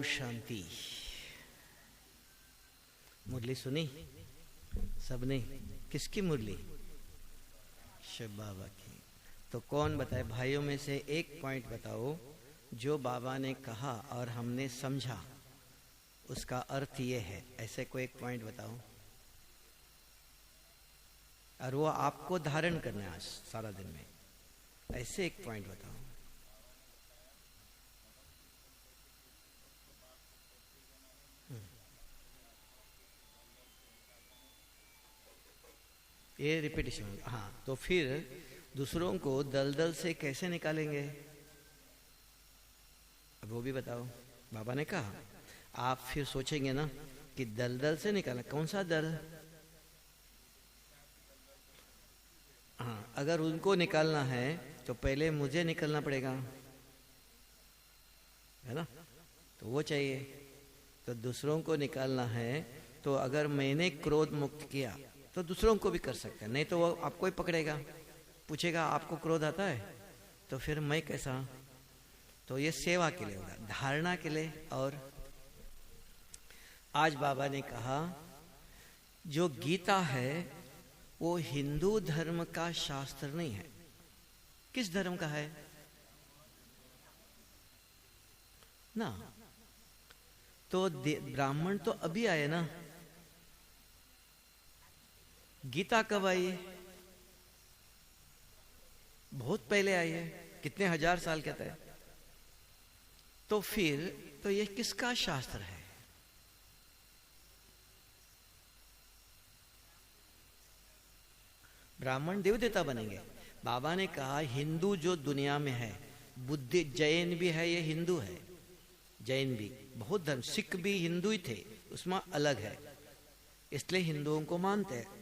ओम शांति। मुरली सुनी सबने? किसकी मुरली? शिव बाबा की। तो कौन बताए भाइयों में से एक पॉइंट बताओ जो बाबा ने कहा और हमने समझा, उसका अर्थ ये है, ऐसे कोई एक पॉइंट बताओ। और वो आपको धारण करना है आज सारा दिन में। ऐसे एक पॉइंट बताओ। ये रिपीटिशन। हाँ, तो फिर दूसरों को दलदल से कैसे निकालेंगे, अब वो भी बताओ। बाबा ने कहा आप फिर सोचेंगे ना कि दलदल से निकालना, कौन सा दल? हाँ, अगर उनको निकालना है तो पहले मुझे निकलना पड़ेगा, है ना? तो वो चाहिए। तो दूसरों को निकालना है तो अगर मैंने क्रोध मुक्त किया तो दूसरों को भी कर सकते हैं, नहीं तो वो आपको ही पकड़ेगा, पूछेगा आपको क्रोध आता है, तो फिर मैं कैसा? तो ये सेवा के लिए होगा, धारणा के लिए। और आज बाबा ने कहा जो गीता है वो हिंदू धर्म का शास्त्र नहीं है। किस धर्म का है ना? तो ब्राह्मण तो अभी आए ना, गीता कब आई है? बहुत पहले आई है, कितने हजार साल कहते हैं। तो फिर तो ये किसका शास्त्र है? ब्राह्मण देव देवता बनेंगे। बाबा ने कहा हिंदू जो दुनिया में है, बुद्ध जैन भी है, ये हिंदू है, जैन भी बहुत धर्म, सिख भी हिंदू ही थे, उसमें अलग है, इसलिए हिंदुओं को मानते हैं,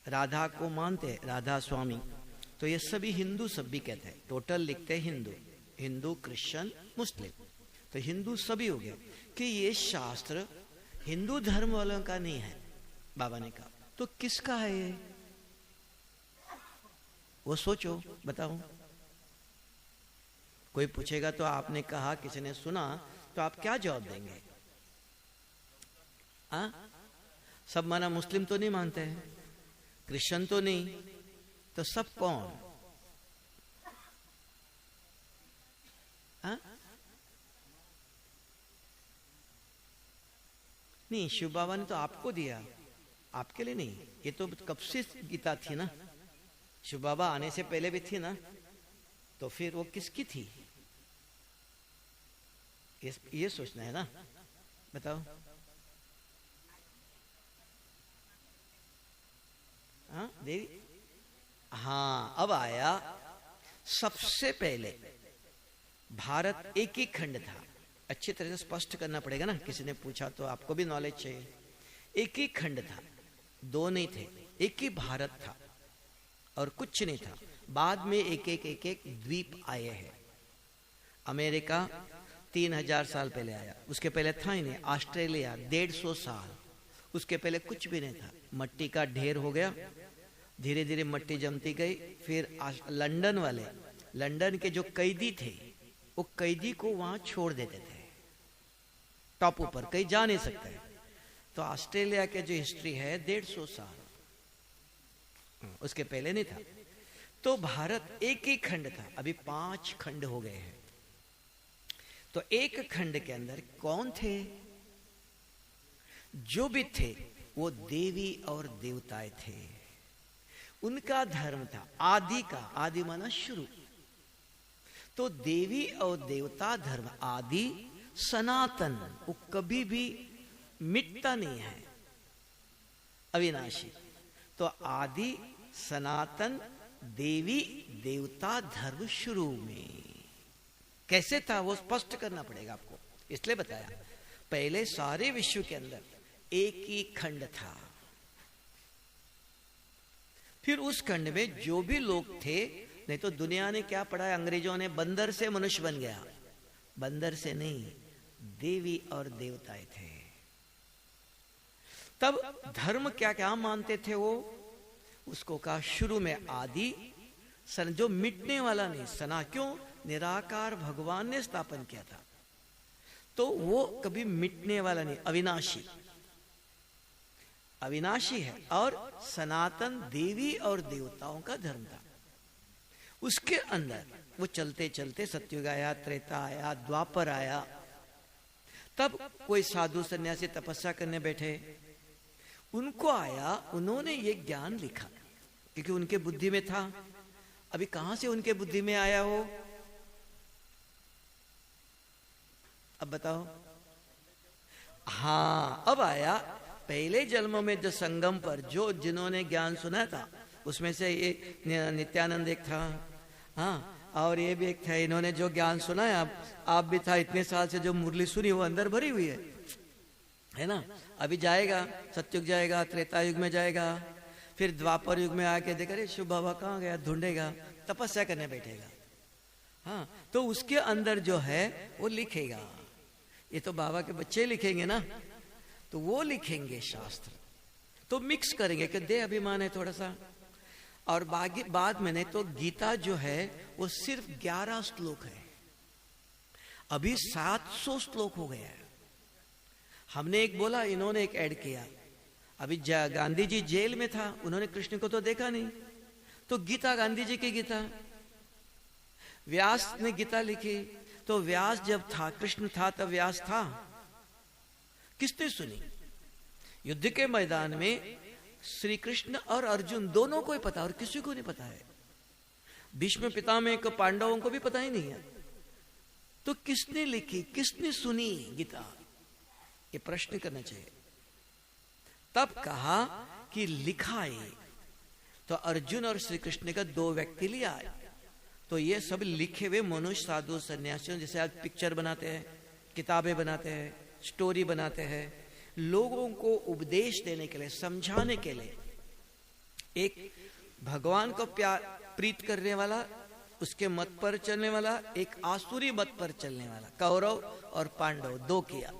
राधा को मानते हैं, राधा स्वामी। तो ये सभी हिंदू सब भी कहते हैं, टोटल लिखते हैं हिंदू, हिंदू क्रिश्चियन मुस्लिम, तो हिंदू सभी हो गए कि ये शास्त्र हिंदू धर्म वालों का नहीं है। बाबा ने कहा तो किसका है ये? वो सोचो, बताओ। कोई पूछेगा तो आपने कहा, किसी ने सुना, तो आप क्या जवाब देंगे? सब माना मुस्लिम तो नहीं मानते हैं, क्रिश्चियन तो नहीं, तो सब कौन? नहीं, शिव बाबा ने तो आपको दिया, आपके लिए नहीं। ये तो कब से गीता थी ना, शिव बाबा आने से पहले भी थी ना, तो फिर वो किसकी थी? ये सोचना है ना, बताओ। हाँ देवी, हाँ अब आया। सबसे पहले भारत एक ही खंड था, अच्छी तरह से स्पष्ट करना पड़ेगा ना, किसी ने पूछा तो आपको भी नॉलेज चाहिए। एक ही खंड था, दो नहीं थे, एक ही भारत था और कुछ नहीं था। बाद में एक एक द्वीप आए हैं। अमेरिका 3000 साल पहले आया, उसके पहले था ही नहीं। ऑस्ट्रेलिया 150 साल, उसके पहले कुछ भी नहीं था। मट्टी का ढेर हो गया, धीरे धीरे मट्टी जमती गई। फिर लंदन वाले, लंदन के जो कैदी थे, वो कैदी को वहां छोड़ देते थे टॉप ऊपर, कहीं जा नहीं सकते। तो ऑस्ट्रेलिया के जो हिस्ट्री है 150 साल, उसके पहले नहीं था। तो भारत एक ही खंड था, अभी 5 खंड हो गए हैं। तो एक खंड के अंदर कौन थे? जो भी थे वो देवी और देवताएं थे, उनका धर्म था आदि का। आदि माना शुरू। तो देवी और देवता धर्म आदि सनातन, वो कभी भी मिटता नहीं है, अविनाशी। तो आदि सनातन देवी देवता धर्म शुरू में कैसे था वो स्पष्ट करना पड़ेगा आपको, इसलिए बताया। पहले सारे विश्व के अंदर एक ही खंड था, फिर उस खंड में जो भी लोग थे, नहीं तो दुनिया ने क्या पढ़ा है, अंग्रेजों ने बंदर से मनुष्य बन गया। बंदर से नहीं, देवी और देवताएं थे। तब धर्म क्या क्या मानते थे वो, उसको कहा शुरू में आदि सन, जो मिटने वाला नहीं, सना। क्यों? निराकार भगवान ने स्थापन किया था। तो वो कभी मिटने वाला नहीं, अविनाशी, अविनाशी है और सनातन देवी और देवताओं का धर्म था। उसके अंदर वो चलते चलते सतयुग आया, त्रेता आया, द्वापर आया। तब कोई साधु सन्यासी तपस्या करने बैठे, उनको आया, उन्होंने ये ज्ञान लिखा क्योंकि उनके बुद्धि में था। अभी कहां से उनके बुद्धि में आया हो, अब बताओ। हाँ, अब आया। पहले जन्मों में जो संगम पर जो जिन्होंने ज्ञान सुना था, उसमें से ये नित्यानंद एक था, हाँ, और ये भी एक था। इन्होंने जो ज्ञान सुना है, आप भी था। इतने साल से जो मुरली सुनी वो अंदर भरी हुई है ना। अभी जाएगा, सतयुग जाएगा, त्रेता युग में जाएगा, फिर द्वापर युग में आके देखा रे शिव बाबा कहाँ गया, ढूंढेगा, तपस्या करने बैठेगा। हाँ, तो उसके अंदर जो है वो लिखेगा। ये तो बाबा के बच्चे लिखेंगे ना, तो वो लिखेंगे शास्त्र, तो मिक्स करेंगे कि दे अभिमान है थोड़ा सा। और बाद में नहीं तो गीता जो है वो सिर्फ 11 श्लोक है, अभी 700 श्लोक हो गया है। हमने एक बोला, इन्होंने एक ऐड किया। अभी गांधी जी जेल में था, उन्होंने कृष्ण को तो देखा नहीं, तो गीता गांधी जी की गीता। व्यास ने गीता लिखी, तो व्यास जब था, कृष्ण था तब व्यास था, किसने सुनी? युद्ध के मैदान में श्री कृष्ण और अर्जुन दोनों को ही पता, और किसी को नहीं पता है। भीष्म पितामह को, पांडवों को भी पता ही नहीं है। तो किसने लिखी, किसने सुनी गीता, ये प्रश्न करना चाहिए। तब कहा कि लिखा है, तो अर्जुन और श्री कृष्ण का 2 व्यक्ति लिया है। तो ये सब लिखे हुए मनुष्य साधु सन्यासियों, जैसे आज पिक्चर बनाते हैं, किताबें बनाते हैं, स्टोरी बनाते हैं, लोगों को उपदेश देने के लिए, समझाने के लिए। एक भगवान को प्यार प्रीत करने वाला, उसके मत पर चलने वाला, एक आसुरी मत पर चलने वाला, कौरव और पांडव 2 किया।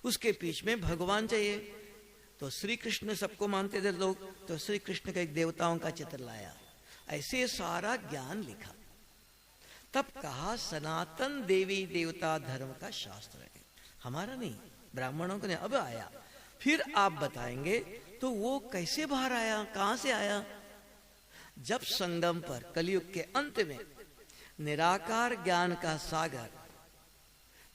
उसके बीच में भगवान चाहिए। तो श्री कृष्ण सबको मानते थे लोग, तो श्री कृष्ण का एक देवताओं का चित्र लाया, ऐसे सारा ज्ञान लिखा। तब कहा सनातन देवी देवता धर्म का शास्त्र है, हमारा नहीं, ब्राह्मणों को नहीं। अब आया, फिर आप बताएंगे तो वो कैसे बाहर आया, कहां से आया? जब संगम पर कलयुग के अंत में निराकार ज्ञान का सागर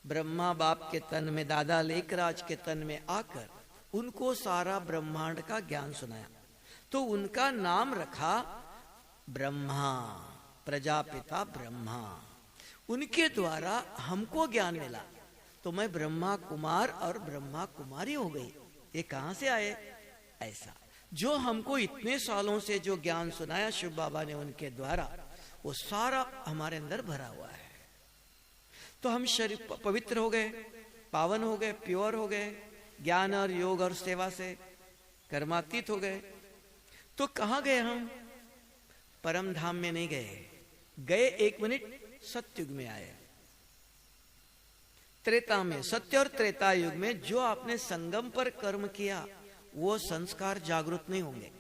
ब्रह्मा बाप के तन में, दादा लेखराज के तन में आकर उनको सारा ब्रह्मांड का ज्ञान सुनाया, तो उनका नाम रखा ब्रह्मा, प्रजापिता ब्रह्मा। उनके द्वारा हमको ज्ञान मिला, तो मैं ब्रह्मा कुमार और ब्रह्मा कुमारी हो गई। ये कहां से आए? ऐसा जो हमको इतने सालों से जो ज्ञान सुनाया शिव बाबा ने उनके द्वारा, वो सारा हमारे अंदर भरा हुआ है। तो हम शरीर पवित्र हो गए, पावन हो गए, प्योर हो गए, ज्ञान और योग और सेवा से कर्मातीत हो गए। तो कहां गए हम? परम धाम में नहीं गए। 1 मिनट सतयुग में आए। त्रेता में, सत्य और त्रेता युग में जो आपने संगम पर कर्म किया, वो संस्कार जागृत नहीं होंगे।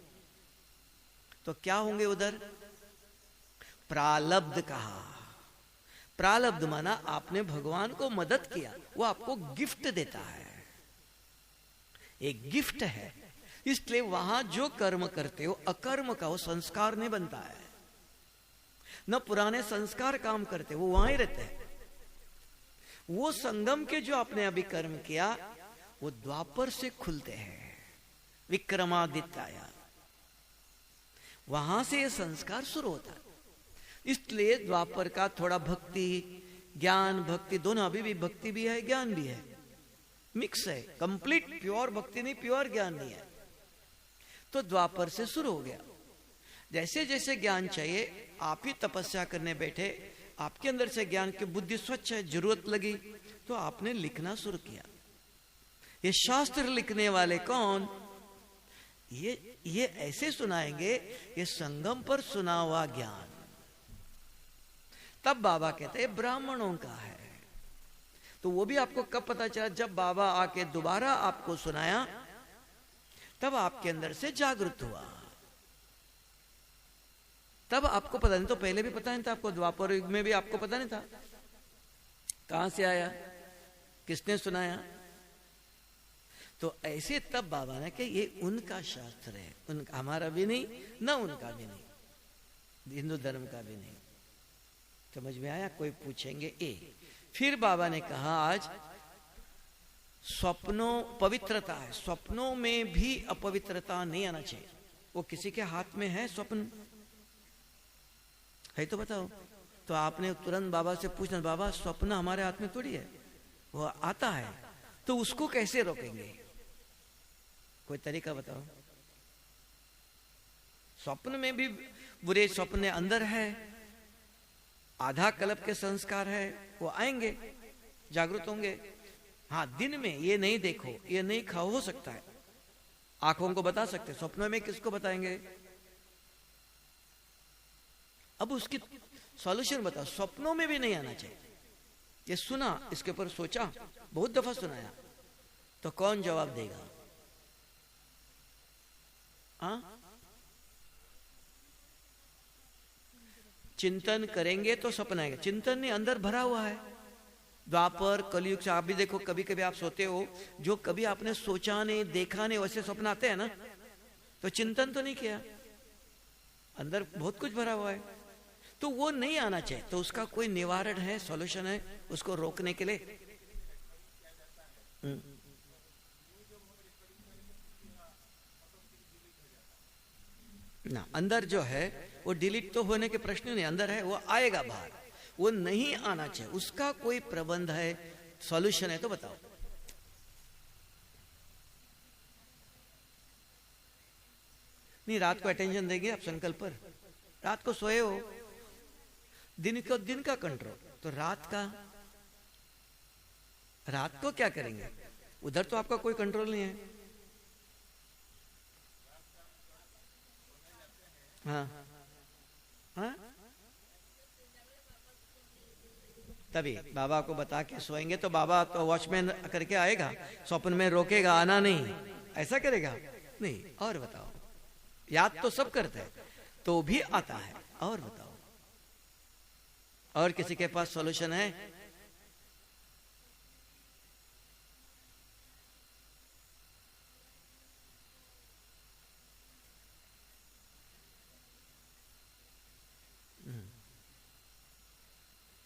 तो क्या होंगे उधर? प्रालब्ध कहा। प्रालब्ध माना आपने भगवान को मदद किया, वो आपको गिफ्ट देता है, एक गिफ्ट है। इसलिए वहां जो कर्म करते हो, अकर्म का वो संस्कार नहीं बनता है। न पुराने संस्कार काम करते, वो वहां ही रहते हैं। वो संगम के जो आपने अभी कर्म किया, वो द्वापर से खुलते हैं, विक्रमादित्य आया, वहां से ये संस्कार शुरू होता है। इसलिए द्वापर का थोड़ा भक्ति, ज्ञान, भक्ति दोनों, अभी भी भक्ति भी है, ज्ञान भी है, मिक्स है, कंप्लीट प्योर भक्ति नहीं, प्योर ज्ञान नहीं है। तो द्वापर से शुरू हो गया। जैसे जैसे ज्ञान चाहिए, आप ही तपस्या करने बैठे, आपके अंदर से ज्ञान की बुद्धि स्वच्छ है, जरूरत लगी तो आपने लिखना शुरू किया। ये शास्त्र लिखने वाले कौन? ये ऐसे सुनाएंगे, ये संगम पर सुना हुआ ज्ञान। तब बाबा कहते हैं ब्राह्मणों का है। तो वो भी आपको कब पता चला? जब बाबा आके दोबारा आपको सुनाया, तब आपके अंदर से जागृत हुआ, तब आपको पता नहीं। तो पहले भी पता नहीं था आपको, द्वापर युग में भी आपको पता नहीं था। कहां से आया? किसने सुनाया? तो ऐसे तब बाबा ने कि ये उनका शास्त्र है, उनका, हमारा भी नहीं, ना उनका भी नहीं, हिंदू धर्म का भी नहीं। समझ में आया? कोई पूछेंगे ए। फिर बाबा ने कहा आज स्वप्नों पवित्रता है, स्वप्नों में भी अपवित्रता नहीं आना चाहिए। वो किसी के हाथ में है स्वप्न है तो बताओ। तो आपने तुरंत बाबा से पूछना, बाबा स्वप्न हमारे हाथ में थोड़ी है, वो आता है, तो उसको कैसे रोकेंगे? कोई तरीका बताओ। स्वप्न में भी बुरे स्वप्न अंदर है, आधा कल्प के संस्कार है, वो आएंगे, जागृत होंगे। हाँ, दिन में ये नहीं देखो, ये नहीं खाओ, हो सकता है, आंखों को बता सकते, स्वप्नों में किसको बताएंगे? अब उसकी सॉल्यूशन बताओ। स्वप्नों में भी नहीं आना चाहिए। ये सुना, इसके ऊपर सोचा, बहुत दफा सुनाया, तो कौन जवाब देगा? हाँ, चिंतन करेंगे तो सपना आएगा। चिंतन नहीं, अंदर भरा हुआ है। द्वापर कलयुग से आप भी देखो, कभी कभी आप सोते हो, जो कभी आपने सोचा नहीं, देखा नहीं, वैसे स्वप्न आते हैं ना, तो चिंतन तो नहीं किया, अंदर बहुत कुछ भरा हुआ है, तो वो नहीं आना चाहिए। तो उसका कोई निवारण है, सॉल्यूशन है उसको रोकने के लिए? ना, अंदर जो है वो डिलीट तो होने के प्रश्न नहीं, अंदर है, वो आएगा बाहर, वो नहीं आना चाहिए। उसका कोई प्रबंध है, सॉल्यूशन है तो बताओ। नहीं, रात को अटेंशन देंगे आप संकल्प पर। रात को सोए हो, दिन का कंट्रोल, तो रात को क्या करेंगे? उधर तो आपका कोई कंट्रोल नहीं है। हाँ हाँ, तभी बाबा को बता के सोएंगे तो बाबा तो वॉचमैन करके आएगा, स्वप्न में रोकेगा, आना नहीं, ऐसा करेगा नहीं। और बताओ, याद तो सब करते हैं तो भी आता है। और बताओ, और किसी के पास सॉल्यूशन है?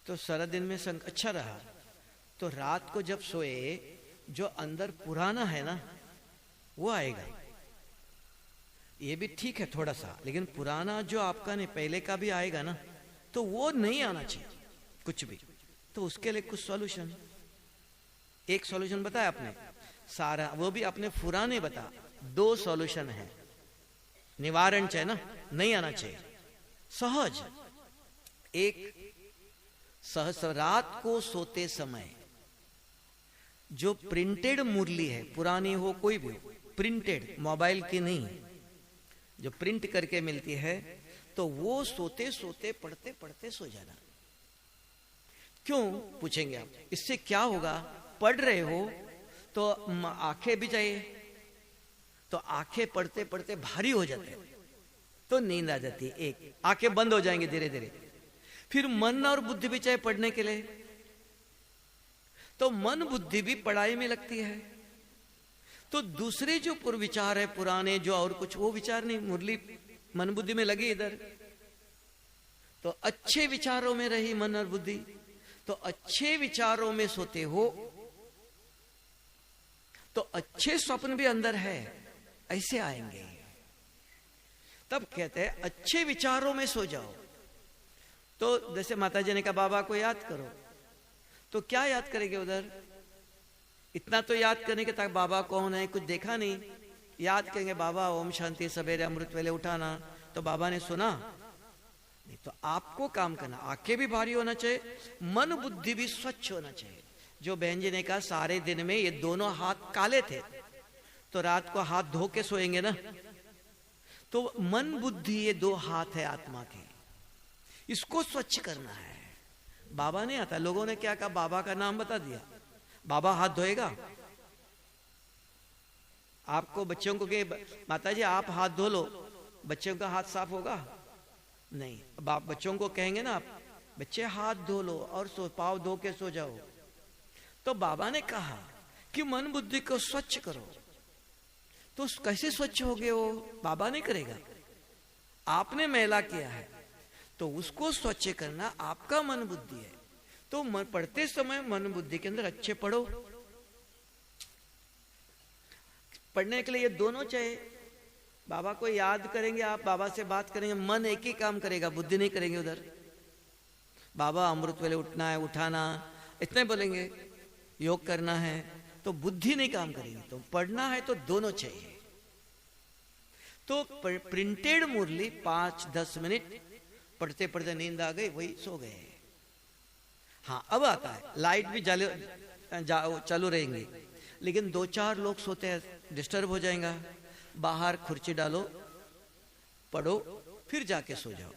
तो सारा दिन में अच्छा रहा, तो रात को जब सोए, जो अंदर पुराना है ना वो आएगा। ये भी ठीक है थोड़ा सा, लेकिन पुराना जो आपका नहीं, पहले का भी आएगा ना, तो वो नहीं आना चाहिए कुछ भी। तो उसके लिए कुछ सॉल्यूशन, एक सॉल्यूशन बताया आपने सारा, वो भी आपने पुराने बता। 2 सॉल्यूशन है, निवारण चाहिए ना, नहीं आना चाहिए। सहज, एक सहज, रात को सोते समय जो प्रिंटेड मुरली है, पुरानी हो कोई भी हो, प्रिंटेड, मोबाइल की नहीं, जो प्रिंट करके मिलती है, तो वो सोते सोते पढ़ते पढ़ते सो जाना। क्यों पूछेंगे आप? इससे क्या होगा? पढ़ रहे हो तो आंखें भी चाहिए, तो आंखें पढ़ते पढ़ते भारी हो जाते हैं, तो नींद आ जाती है, एक आंखें बंद हो जाएंगे धीरे धीरे। फिर मन और बुद्धि भी चाहिए पढ़ने के लिए, तो मन बुद्धि भी पढ़ाई में लगती है। तो दूसरे जो विचार है पुराने, जो और कुछ, वो विचार नहीं, मुरली मन बुद्धि में लगी इधर, तो अच्छे विचारों में रही मन और बुद्धि, तो अच्छे विचारों में सोते हो तो अच्छे स्वप्न भी अंदर है, ऐसे आएंगे। तब कहते हैं अच्छे विचारों में सो जाओ। तो जैसे माताजी ने कहा बाबा को याद करो, तो क्या याद करेंगे उधर? इतना तो याद करने के तक बाबा कौन है कुछ देखा नहीं, याद करेंगे बाबा ओम शांति सवेरे अमृत वेले उठाना, तो बाबा ने सुना नहीं। तो आपको काम करना, आंखें भी भारी होना चाहिए, मन बुद्धि भी स्वच्छ होना चाहिए। जो बहन जी ने कहा सारे दिन में ये दोनों हाथ काले थे, तो रात को हाथ धो के सोएंगे ना, तो मन बुद्धि ये 2 हाथ है आत्मा के, इसको स्वच्छ करना है। बाबा नहीं आता, लोगों ने क्या कहा, बाबा का नाम बता दिया, बाबा हाथ धोएगा? आपको बच्चों को के माताजी आप हाथ धो लो, बच्चों का हाथ साफ होगा? नहीं। अब आप बच्चों को कहेंगे ना, आप बच्चे हाथ धो लो और पाँव धो के सो जाओ, तो बाबा ने कहा कि मन बुद्धि को स्वच्छ करो। तो कैसे स्वच्छ हो गए? वो बाबा नहीं करेगा, आपने मैला किया है, तो उसको स्वच्छ करना आपका मन बुद्धि है। तो पढ़ते समय मन बुद्धि के अंदर अच्छे पढ़ो। पढ़ने के लिए ये दोनों चाहिए। बाबा को याद करेंगे आप, बाबा से बात करेंगे, मन एक ही काम करेगा, बुद्धि नहीं करेंगे उधर। बाबा अमृत वेले उठना है, उठाना, इतने बोलेंगे, योग करना है, तो बुद्धि नहीं काम करेगी। तो पढ़ना है तो दोनों चाहिए। तो प्रिंटेड मुरली 5-10 मिनट पढ़ते पढ़ते नींद आ गई, वही सो गए। हाँ, अब आता है, लाइट भी चालू रहेंगी, लेकिन 2-4 लोग सोते हैं, डिस्टर्ब हो जाएगा। बाहर खुर्ची डालो, पढ़ो, फिर जाके सो जाओ।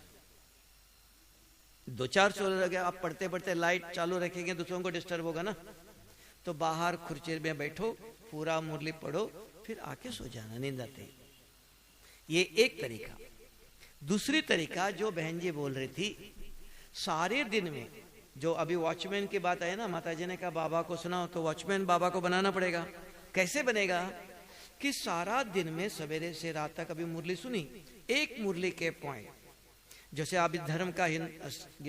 2-4 सो लगे, आप पढ़ते पढ़ते लाइट चालू रखेंगे, दूसरों को डिस्टर्ब होगा ना। तो बाहर खुर्ची में बैठो, पूरा मुरली पढ़ो, फिर आके सो जाना नींद आते। ये एक तरीका। दूसरी तरीका जो बहन जी बोल रही थी, सारे दिन में जो अभी वॉचमैन की बात है ना, माता जी ने कहा बाबा को सुनाओ, तो वॉचमैन बाबा को बनाना पड़ेगा। कैसे बनेगा? कि सारा दिन में सवेरे से रात तक अभी मुरली सुनी, एक मुरली के पॉइंट, जैसे अभी धर्म का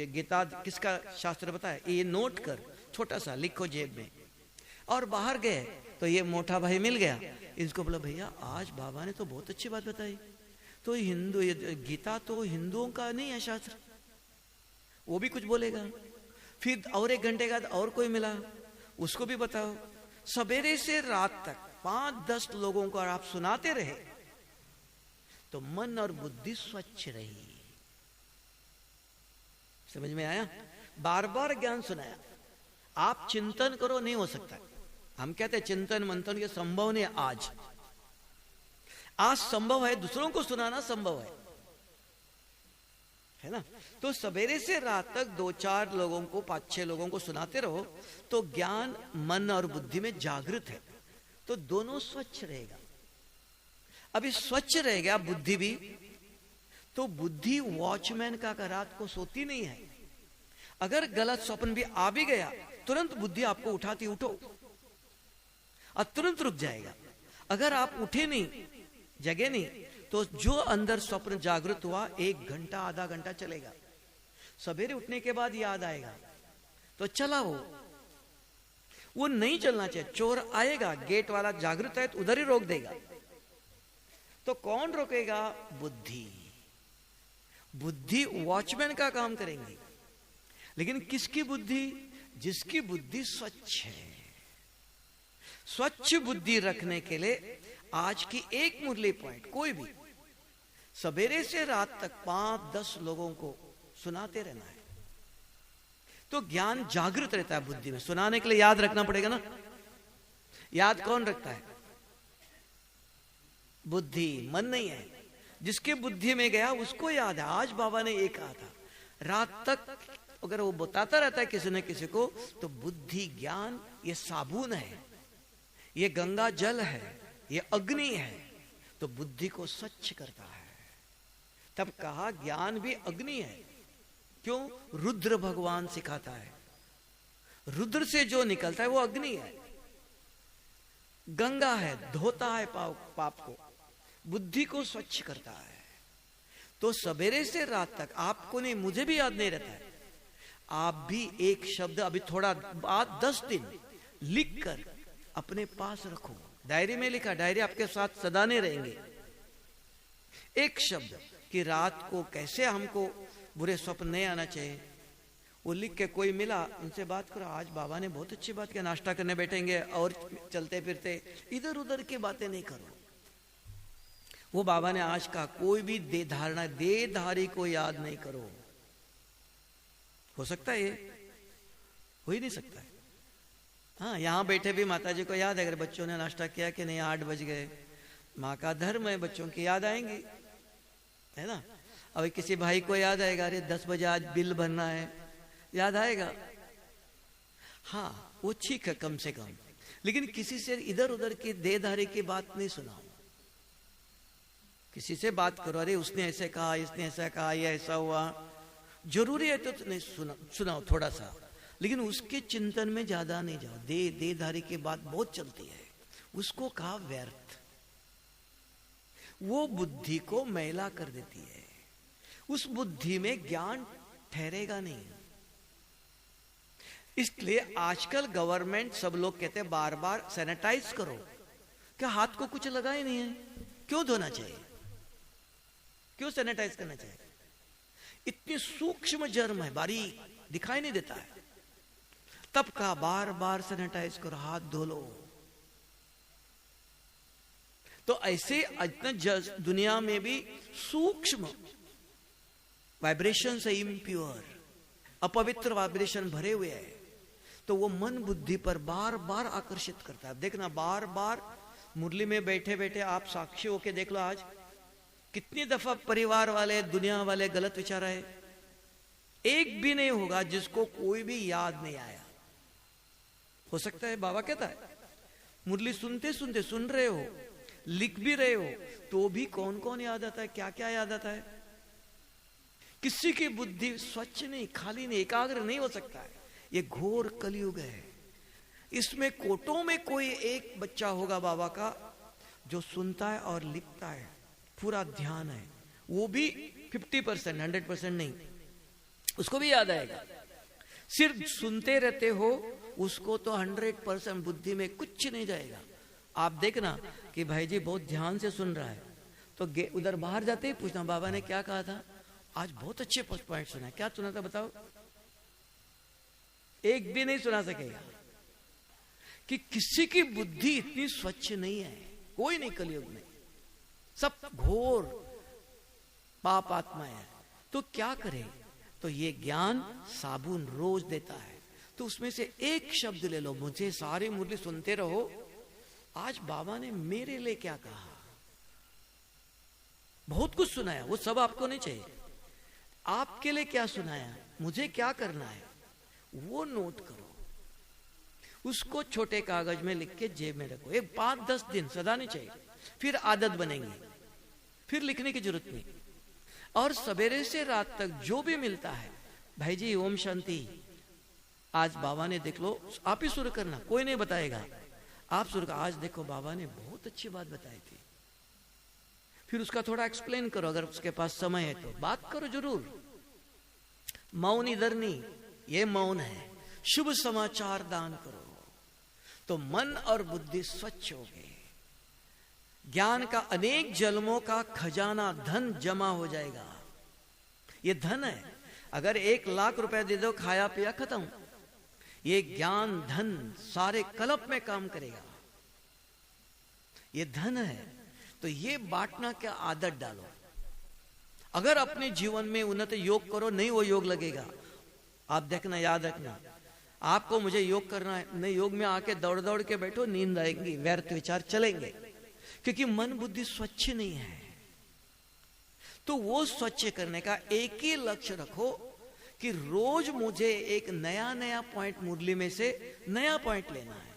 गीता किसका शास्त्र बताया, ये नोट कर, छोटा सा लिखो जेब में। और बाहर गए तो ये मोटा भाई मिल गया, इसको बोला भैया आज बाबा ने तो बहुत अच्छी बात बताई। तो हिंदू गीता तो हिंदुओं का नहीं है शास्त्र, वो भी कुछ बोलेगा। फिर और 1 घंटे बाद और कोई मिला, उसको भी बताओ। सवेरे से रात तक 5-10 लोगों को आप सुनाते रहे तो मन और बुद्धि स्वच्छ रही। समझ में आया? बार बार ज्ञान सुनाया। आप चिंतन करो, नहीं हो सकता। हम कहते हैं चिंतन मंथन ये संभव नहीं। आज संभव है, दूसरों को सुनाना संभव है ना। तो सवेरे से रात तक 2-4 लोगों को, 5-6 लोगों को सुनाते रहो, तो ज्ञान मन और बुद्धि में जागृत है, तो दोनों स्वच्छ रहेगा। अभी स्वच्छ रहेगा बुद्धि भी, तो बुद्धि वॉचमैन का रात को सोती नहीं है। अगर गलत स्वप्न भी आ भी गया, तुरंत बुद्धि आपको उठाती, उठो, और तुरंत रुक जाएगा। अगर आप उठे नहीं, जगे नहीं, तो जो अंदर स्वप्न जागृत हुआ 1 घंटा आधा घंटा चलेगा। सवेरे उठने के बाद याद आएगा तो चला वो नहीं चलना चाहिए। चोर आएगा, गेट वाला जागृत है तो उधर ही रोक देगा। तो कौन रोकेगा? बुद्धि। बुद्धि वॉचमैन का काम करेंगी। लेकिन किसकी बुद्धि? जिसकी बुद्धि स्वच्छ है। स्वच्छ बुद्धि रखने के लिए आज की एक मुरली पॉइंट, कोई भी, सवेरे से रात तक 5-10 लोगों को सुनाते रहना है, तो ज्ञान जागृत रहता है बुद्धि में। सुनाने के लिए याद रखना पड़ेगा ना। याद कौन रखता है? बुद्धि, मन नहीं है। जिसके बुद्धि में गया उसको याद है। आज बाबा ने ये कहा था, रात तक अगर वो बताता रहता है किसी न किसी को, तो बुद्धि ज्ञान ये साबुन है, ये गंगा जल है, ये अग्नि है, तो बुद्धि को स्वच्छ करता है। तब कहा ज्ञान भी अग्नि है। क्यों? रुद्र भगवान सिखाता है, रुद्र से जो निकलता है वो अग्नि है, गंगा है, धोता है पाप को, बुद्धि को स्वच्छ करता है। तो सवेरे से रात तक आपको नहीं, मुझे भी याद नहीं रहता है, आप भी एक शब्द अभी थोड़ा बाद 10 दिन लिख कर अपने पास रखो। डायरी में लिखा, डायरी आपके साथ सदा नहीं रहेंगे। एक शब्द कि रात को कैसे हमको बुरे स्वप्न नहीं आना चाहिए, वो लिख के कोई मिला उनसे बात करो, आज बाबा ने बहुत अच्छी बात किया, नाश्ता करने बैठेंगे और चलते फिरते इधर उधर की बातें नहीं करो। वो बाबा ने आज कहा कोई भी देधारी को याद नहीं करो। हो सकता है? ये हो ही नहीं सकता है। हाँ, यहाँ बैठे भी माता जी को याद है, अगर बच्चों ने नाश्ता किया कि नहीं, 8 बज गए, माँ का धर्म है, बच्चों की याद आएंगी, है ना। अब किसी भाई को याद आएगा, अरे 10 बजे आज बिल भरना है, याद आएगा। हाँ, वो ठीक है कम से कम, लेकिन किसी से इधर उधर की देधारी की बात नहीं सुनाओ। किसी से बात करो, अरे उसने ऐसे कहा, इसने ऐसा कहा, ये ऐसा हुआ, जरूरी है तो नहीं सुनाओ थोड़ा सा, लेकिन उसके चिंतन में ज्यादा नहीं जाओ। देहधारी की बात बहुत चलती है, उसको कहा व्यर्थ। वो बुद्धि को मैला कर देती है, उस बुद्धि में ज्ञान ठहरेगा नहीं। इसलिए आजकल गवर्नमेंट सब लोग कहते हैं बार बार सैनिटाइज करो। क्या हाथ को कुछ लगा ही नहीं है, क्यों धोना चाहिए, क्यों सैनिटाइज करना चाहिए? इतनी सूक्ष्म जर्म है, बारीक दिखाई नहीं देता है, तब का बार बार सैनिटाइज करो, हाथ धो लो। तो ऐसे दुनिया में भी सूक्ष्म वाइब्रेशन से इम्प्योर अपवित्र वाइब्रेशन भरे हुए हैं, तो वो मन बुद्धि पर बार बार आकर्षित करता है। देखना बार बार मुरली में बैठे बैठे आप साक्षी होके देख लो, आज कितनी दफा परिवार वाले दुनिया वाले गलत विचार आए। एक भी नहीं होगा जिसको कोई भी याद नहीं आया। हो सकता है बाबा कहता है मुरली सुनते सुनते सुन रहे हो, लिख भी रहे हो, तो भी कौन कौन याद आता है, क्या क्या याद आता है। किसी की बुद्धि स्वच्छ नहीं, खाली नहीं, एकाग्र नहीं हो सकता है। ये घोर कलयुग है। इसमें कोटों में कोई एक बच्चा होगा बाबा का जो सुनता है और लिखता है, पूरा ध्यान है, वो भी 50%, 100% नहीं, उसको भी याद आएगा। सिर्फ सुनते रहते हो, उसको तो 100% बुद्धि में कुछ नहीं जाएगा। आप देखना कि भाई जी बहुत ध्यान से सुन रहा है, तो उधर बाहर जाते ही पूछना बाबा ने क्या कहा था, आज बहुत अच्छे पॉइंट सुना, क्या सुना था बताओ। एक भी नहीं सुना सकेगा कि किसी की बुद्धि इतनी स्वच्छ नहीं है, कोई नहीं कलयुग में, सब घोर पाप आत्मा है। तो क्या करे, तो ये ज्ञान साबुन रोज देता है, तो उसमें से एक शब्द ले लो। मुझे सारी मुरली सुनते रहो, आज बाबा ने मेरे लिए क्या कहा। बहुत कुछ सुनाया, वो सब आपको नहीं चाहिए। आपके लिए क्या सुनाया, मुझे क्या करना है, वो नोट करो, उसको छोटे कागज में लिख के जेब में रखो। एक 5-10 दिन, सदा नहीं चाहिए, फिर आदत बनेंगी, फिर लिखने की जरूरत नहीं। और सवेरे से रात तक जो भी मिलता है, भाई जी ओम शांति आज बाबा ने देख लो, आप ही शुरू करना, कोई नहीं बताएगा, आप शुरू कर। आज देखो बाबा ने बहुत अच्छी बात बताई थी, फिर उसका थोड़ा एक्सप्लेन करो, अगर उसके पास समय है तो बात करो जरूर। मौन इधर नहीं, ये मौन है। शुभ समाचार दान करो, तो मन और बुद्धि स्वच्छ हो गए। ज्ञान का अनेक जन्मों का खजाना धन जमा हो जाएगा। ये धन है, अगर 1 लाख रुपए दे दो, खाया पिया खत्म। ये ज्ञान धन सारे कल्प में काम करेगा। ये धन है, तो ये बांटना क्या आदत डालो। अगर अपने जीवन में उन्नत योग करो, नहीं वो योग लगेगा। आप देखना, याद रखना, आपको मुझे योग करना है, नहीं योग में आके दौड़ दौड़ के बैठो, नींद आएगी, व्यर्थ विचार चलेंगे, क्योंकि मन बुद्धि स्वच्छ नहीं है। तो वो स्वच्छ करने का एक ही लक्ष्य रखो कि रोज मुझे एक नया नया पॉइंट मुरली में से नया पॉइंट लेना है,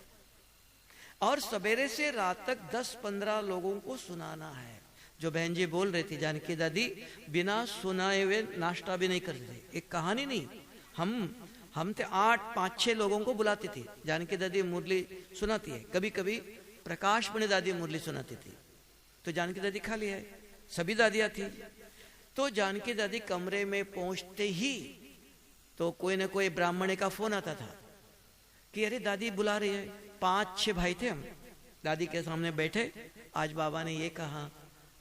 और सवेरे से रात तक 10-15 लोगों को सुनाना है। जो बहन जी बोल रही थी, जानकी दादी बिना सुनाए हुए नाश्ता भी नहीं करते थे। एक कहानी नहीं, हम थे 8-5-6 लोगों को बुलाती थी। जानकी दादी मुरली सुनाती है, कभी कभी प्रकाश मणि दादी मुरली सुनाती थी, तो जानकी दादी खाली है, सभी दादियां थी। तो जानकी दादी कमरे में पहुंचते ही तो कोई ना कोई ब्राह्मण का फोन आता था कि अरे दादी बुला रही है। 5-6 भाई थे हम, दादी के सामने बैठे, आज बाबा ने ये कहा,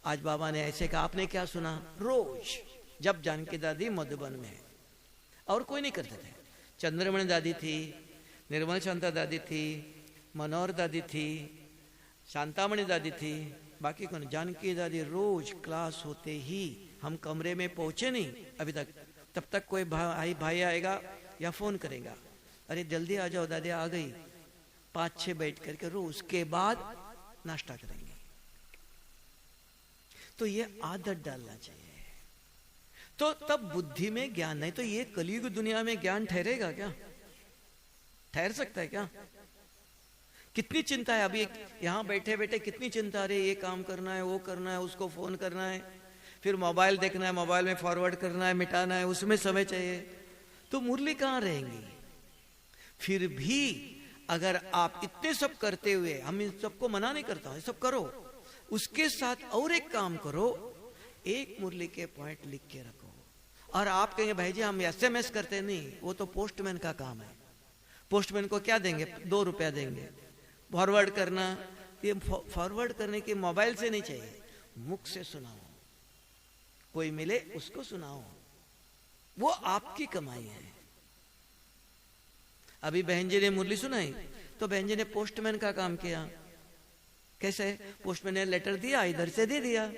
आज बाबा ने ऐसे कहा, आपने क्या सुना। रोज जब जानकी दादी मधुबन में, और कोई नहीं करते थे। चंद्रमणि दादी थी, निर्मल शांता दादी थी, मनोहर दादी थी, शांतामणि दादी थी, बाकी कौन। जानकी दादी रोज क्लास होते ही, हम कमरे में पहुंचे नहीं अभी तक, तब तक कोई भाई आएगा या फोन करेगा, अरे जल्दी आ जाओ दादी आ गई। 5-6 बैठ करके रोज, उसके बाद नाश्ता करेंगे। तो ये आदत डालना चाहिए, तो तब बुद्धि में ज्ञान। नहीं तो ये कलयुग दुनिया में ज्ञान ठहरेगा क्या, ठहर सकता है क्या। कितनी चिंता है अभी, यहां बैठे बैठे कितनी चिंता, अरे ये काम करना है, वो करना है, उसको फोन करना है, फिर मोबाइल देखना है, मोबाइल में फॉरवर्ड करना है, मिटाना है, उसमें समय चाहिए, तो मुरली कहां रहेंगी। फिर भी अगर आप इतने सब करते हुए, हम इन सबको मना नहीं करता हूं, सब करो, उसके साथ और एक काम करो, एक मुरली के पॉइंट लिख के रखो। और आप कहेंगे भाई जी हम एसएमएस करते नहीं, वो तो पोस्टमैन का काम है। पोस्टमैन को क्या देंगे? 2 रुपया देंगे। फॉरवर्ड करना, ये फॉरवर्ड करने के मोबाइल से नहीं चाहिए, मुख से सुनाओ, कोई मिले उसको सुनाओ, वो आपकी कमाई है। अभी बहन जी ने मुरली सुनाई तो बहन जी ने पोस्टमैन का काम किया। कैसे? पोस्टमैन ने लेटर दिया, इधर से दे दिया,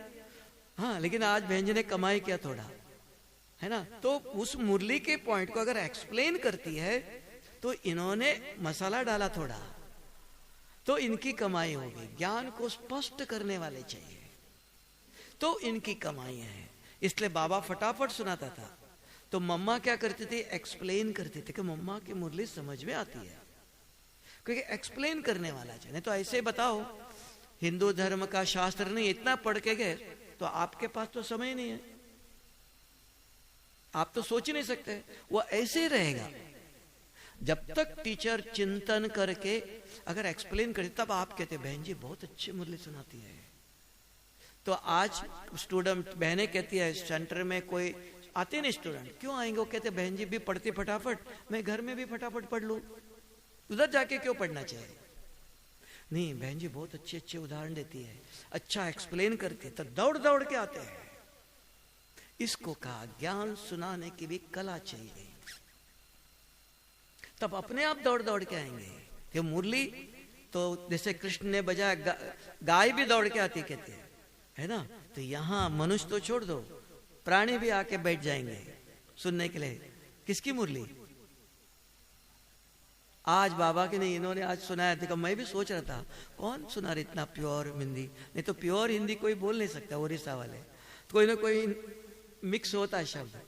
हाँ, लेकिन आज बहन जी ने कमाई किया थोड़ा, है ना। तो उस मुरली के पॉइंट को अगर एक्सप्लेन करती है तो इन्होंने मसाला डाला थोड़ा, तो इनकी कमाई होगी। ज्ञान को स्पष्ट करने वाले चाहिए, तो इनकी कमाई है। इसलिए बाबा फटाफट सुनाता था, तो मम्मा क्या करती थी? एक्सप्लेन करती थी, कि मम्मा की मुरली समझ में आती है, क्योंकि एक्सप्लेन करने वाला चाहिए। नहीं तो ऐसे बताओ हिंदू धर्म का शास्त्र नहीं, इतना पढ़ के गए तो आपके पास तो समय नहीं है, आप तो सोच ही नहीं सकते। वो ऐसे रहेगा जब तक टीचर चिंतन करके अगर एक्सप्लेन करे, तब आप कहते बहन जी बहुत अच्छी मुरली सुनाती है। तो आज स्टूडेंट बहनें कहती है, सेंटर में कोई आते नहीं स्टूडेंट, क्यों आएंगे? वो कहते बहन जी भी पढ़ती फटाफट, मैं घर में भी फटाफट पढ़ लूं, उधर जाके क्यों पढ़ना चाहिए? नहीं, बहन जी बहुत अच्छे अच्छे उदाहरण देती है, अच्छा एक्सप्लेन करती है, तो दौड़ दौड़ के आते हैं। इसको कहा ज्ञान सुनाने की भी कला चाहिए, तब अपने आप दौड़ दौड़ के आएंगे। ये मुरली तो जैसे कृष्ण ने बजाया, गाय भी दौड़ के आती कहते हैं, है ना। तो यहाँ मनुष्य तो छोड़ दो, प्राणी भी आके बैठ जाएंगे सुनने के लिए। किसकी मुरली? आज बाबा की नहीं, इन्होंने आज सुनाया था। मैं भी सोच रहा था कौन सुना रहा इतना प्योर हिंदी, नहीं तो प्योर हिंदी कोई बोल नहीं सकता, उड़ीसा वाले तो कोई ना कोई मिक्स होता है शब्द।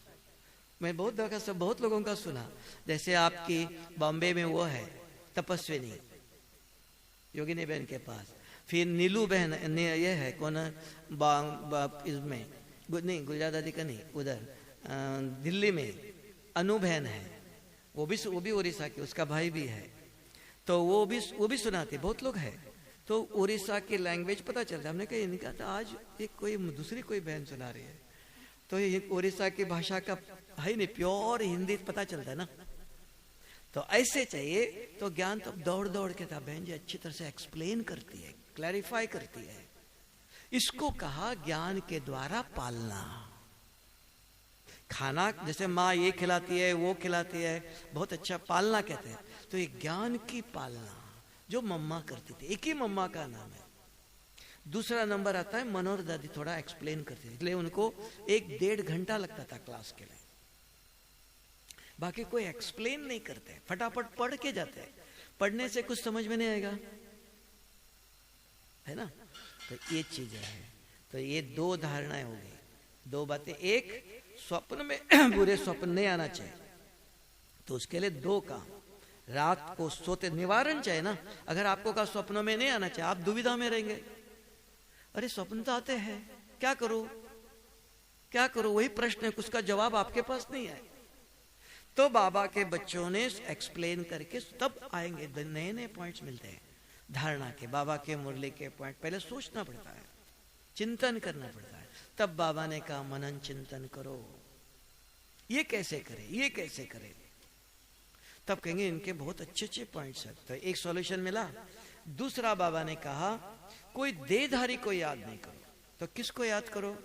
मैं बहुत दफा सब बहुत लोगों का सुना, जैसे आपकी बॉम्बे में वो है तपस्विनी योगिनी बहन के पास, फिर नीलू बहन ये है कौन इसमें नहीं, गुजरात दादी का नहीं, उधर दिल्ली में अनु बहन है, वो भी उड़ीसा की, उसका भाई भी है, तो वो भी सुनाते, बहुत लोग हैं। तो उड़ीसा की लैंग्वेज पता चलता। हमने कहा इनका तो आज एक कोई दूसरी कोई बहन सुना रही है, तो ये उड़ीसा की भाषा का है नहीं, प्योर हिंदी पता चलता है ना। तो ऐसे चाहिए, तो ज्ञान तो दौड़ दौड़ के था, बहन जी अच्छी तरह से एक्सप्लेन करती है, क्लैरिफाई करती है। इसको कहा ज्ञान के द्वारा पालना। खाना जैसे माँ ये खिलाती है वो खिलाती है, बहुत अच्छा पालना कहते हैं, तो ये ज्ञान की पालना जो मम्मा करती थी, एक ही मम्मा का नाम है। दूसरा नंबर आता है मनोहर दादी, थोड़ा एक्सप्लेन करती थी, इसलिए उनको 1-1.5 घंटा लगता था क्लास के लिए। बाकी कोई एक्सप्लेन नहीं करते, फटाफट पढ़ के जाते हैं, पढ़ने से कुछ समझ में नहीं आएगा, है ना। तो ये चीजें हैं। तो ये 2 धारणाएं हो गई, 2 बातें। एक, स्वप्न में बुरे स्वप्न नहीं आना चाहिए, तो उसके लिए 2 काम। रात को सोते निवारण चाहिए ना। अगर आपको का स्वप्नों में नहीं आना चाहिए, आप दुविधा में रहेंगे, अरे स्वप्न तो आते हैं, क्या करो क्या करो, वही प्रश्न है, उसका जवाब आपके पास नहीं है। तो बाबा के बच्चों ने एक्सप्लेन करके तब आएंगे, नए नए पॉइंट्स मिलते हैं धारणा के। बाबा के मुरली के पॉइंट पहले सोचना पड़ता है, चिंतन करना पड़ता है, तब बाबा ने कहा मनन चिंतन करो, ये कैसे करे, ये कैसे करे, तब कहेंगे इनके बहुत अच्छे अच्छे पॉइंट्स हैं। तो एक सॉल्यूशन मिला। दूसरा बाबा ने कहा कोई देहधारी को याद नहीं करो, तो किसको याद करो?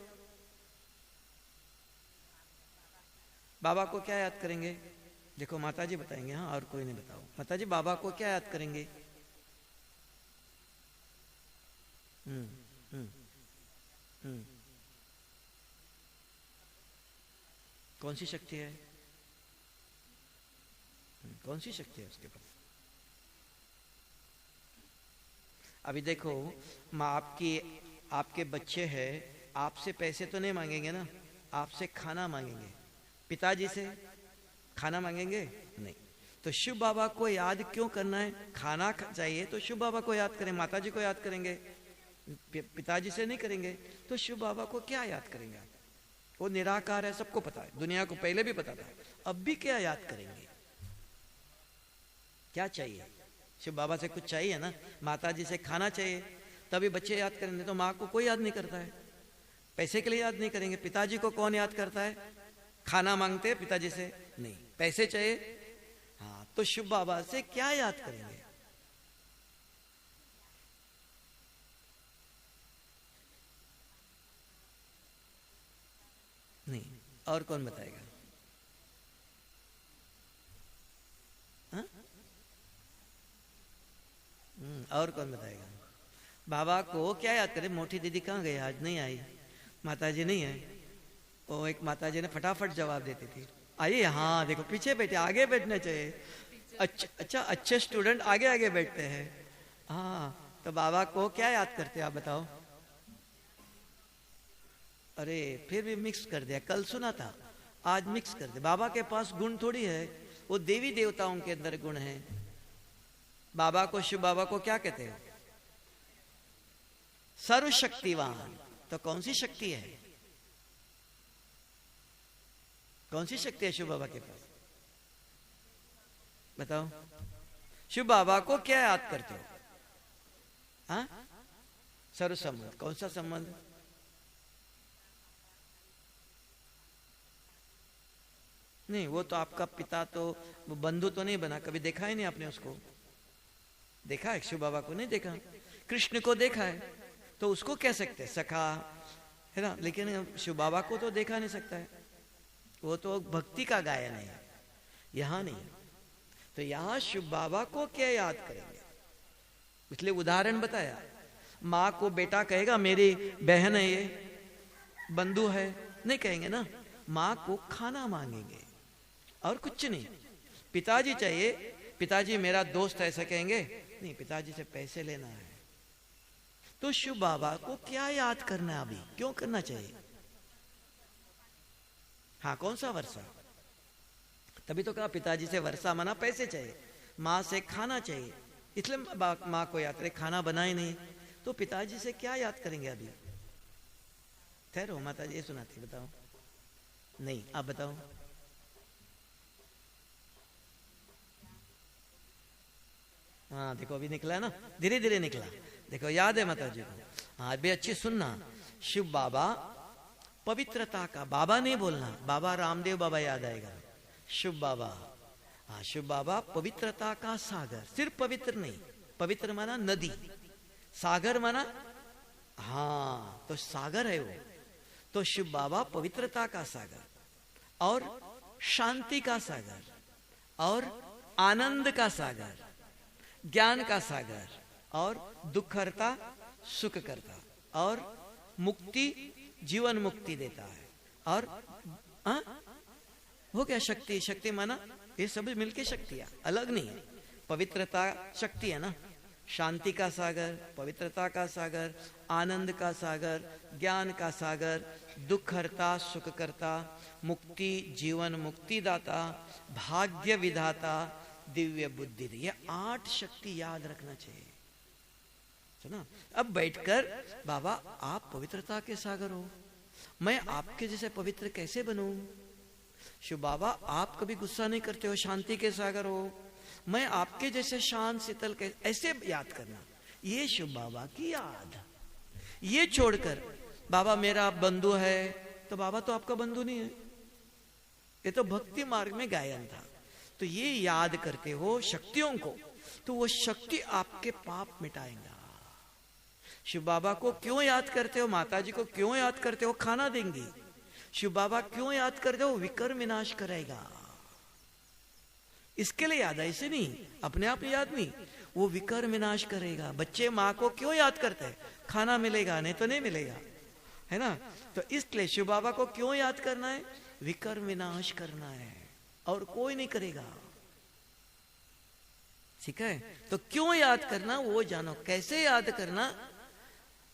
बाबा को क्या याद करेंगे? देखो माता जी बताएंगे, हाँ, और कोई नहीं बताओ। माता जी बाबा को क्या याद करेंगे? कौन सी शक्ति है? कौन सी शक्ति है उसके पास? अभी देखो आपके बच्चे हैं, आपसे पैसे तो नहीं मांगेंगे ना, आपसे खाना मांगेंगे। पिताजी से खाना मांगेंगे नहीं। तो शिव बाबा को याद क्यों करना है? खाना चाहिए तो शिव बाबा को याद करें, माताजी को याद करेंगे, पिताजी से नहीं करेंगे। तो शिव बाबा को क्या याद करेंगे? वो निराकार है, सबको पता है, दुनिया को पहले भी पता था, अब भी क्या याद करेंगे? क्या चाहिए? शिव बाबा से कुछ चाहिए ना, माता जी से खाना चाहिए, तभी बच्चे याद करेंगे। तो माँ को कोई याद नहीं करता है, पैसे के लिए याद नहीं करेंगे। पिताजी को कौन याद करता है? खाना मांगते हैं पिताजी से, नहीं, पैसे चाहिए, हाँ, तो शिव बाबा से क्या याद करेंगे? नहीं, और कौन बताएगा? हाँ? और कौन बताएगा? बाबा को क्या याद करें? मोटी दीदी कहाँ गई, आज नहीं आई, माताजी नहीं है। वो एक माताजी ने फटाफट जवाब देती थी, आइए, हाँ देखो पीछे बैठे, आगे बैठना चाहिए। अच्छा, अच्छे स्टूडेंट आगे आगे बैठते हैं। हाँ, तो बाबा को क्या याद करते हैं आप बताओ? अरे फिर भी मिक्स कर दिया, कल सुना था, आज मिक्स कर दिया। बाबा के पास गुण थोड़ी है, वो देवी देवताओं के अंदर गुण है। बाबा को, शिव बाबा को क्या कहते हैं? सर्वशक्तिवान। तो कौन सी शक्ति है? कौन सी शक्ति है शिव बाबा के पास? बताओ, शिव बाबा को क्या याद करते हो? हाँ, सर्व संबंध। कौन सा संबंध? नहीं, वो तो आपका पिता, तो वो बंधु तो नहीं बना, कभी देखा ही नहीं आपने उसको। देखा है शिव बाबा को? नहीं देखा। कृष्ण को देखा है, तो उसको कह सकते हैं सखा, है ना, लेकिन शिव बाबा को तो देखा नहीं सकता है, वो तो भक्ति का गायन है, यहां नहीं। तो यहां शिव बाबा को क्या याद करेंगे? इसलिए उदाहरण बताया। माँ को बेटा कहेगा मेरी बहन है, ये बंधु है, नहीं कहेंगे ना। माँ को खाना मांगेंगे और कुछ नहीं। पिताजी चाहिए, पिताजी मेरा दोस्त है, ऐसा कहेंगे नहीं, पिताजी से पैसे लेना है। तो शिव बाबा को क्या याद करना है अभी? क्यों करना चाहिए? हाँ, कौन सा वर्षा? तभी तो कहा पिताजी से वर्षा माना पैसे चाहिए, माँ से खाना चाहिए, इसलिए माँ को याद करें। खाना बनाए नहीं, तो पिताजी से क्या याद करेंगे अभी? ठहरो, माता जी ये सुनाती, बताओ। नहीं, आप बताओ। हाँ देखो, अभी निकला ना, धीरे धीरे निकला। देखो याद है माता जी को। हाँ, अभी अच्छी सुनना। शिव बाबा पवित्रता का, बाबा नहीं बोलना, बाबा रामदेव बाबा याद आएगा। शिव बाबा, हाँ, शिव बाबा पवित्रता का सागर। सिर्फ पवित्र नहीं, पवित्र माना नदी, सागर माना, हाँ, तो सागर है वो। तो शिव बाबा पवित्रता का सागर और शांति का सागर और आनंद का सागर, ज्ञान का सागर और दुख हरता, सुख करता और मुक्ति, जीवन मुक्ति देता है। और हो गया शक्ति। शक्ति माना ये सब मिलके शक्तियां, अलग नहीं है। पवित्रता शक्ति है ना, शांति का सागर, पवित्रता का सागर, आनंद का सागर, ज्ञान का सागर, दुख हरता, सुख करता, मुक्ति, जीवन मुक्ति दाता, भाग्य विधाता, दिव्य बुद्धि। ये 8 शक्ति याद रखना चाहिए, सुना। अब बैठकर बाबा आप पवित्रता के सागर हो, मैं आपके जैसे पवित्र कैसे बनूं? शिव बाबा आप कभी गुस्सा नहीं करते हो, शांति के सागर हो, मैं आपके जैसे शांत शीतल के, ऐसे याद करना। ये शिव बाबा की याद। ये छोड़कर बाबा मेरा बंधु है, तो बाबा तो आपका बंधु नहीं है, ये तो भक्ति मार्ग में गायन था। तो ये याद करते हो शक्तियों को, तो वो शक्ति आपके पाप मिटाएगा। शिव बाबा को क्यों याद करते हो? माता जी को क्यों याद करते हो? खाना देंगी। शिव बाबा क्यों याद करते हो? विकर्म विनाश करेगा, इसके लिए याद है, ऐसे नहीं, अपने आप याद नहीं, वो विकर्म विनाश करेगा। बच्चे माँ को क्यों याद करते हैं? खाना मिलेगा, नहीं तो नहीं मिलेगा, है ना। तो इसलिए शिव बाबा को क्यों याद करना है? विकर्म विनाश करना है, और कोई नहीं करेगा, ठीक है। तो क्यों याद करना वो जानो। कैसे याद करना?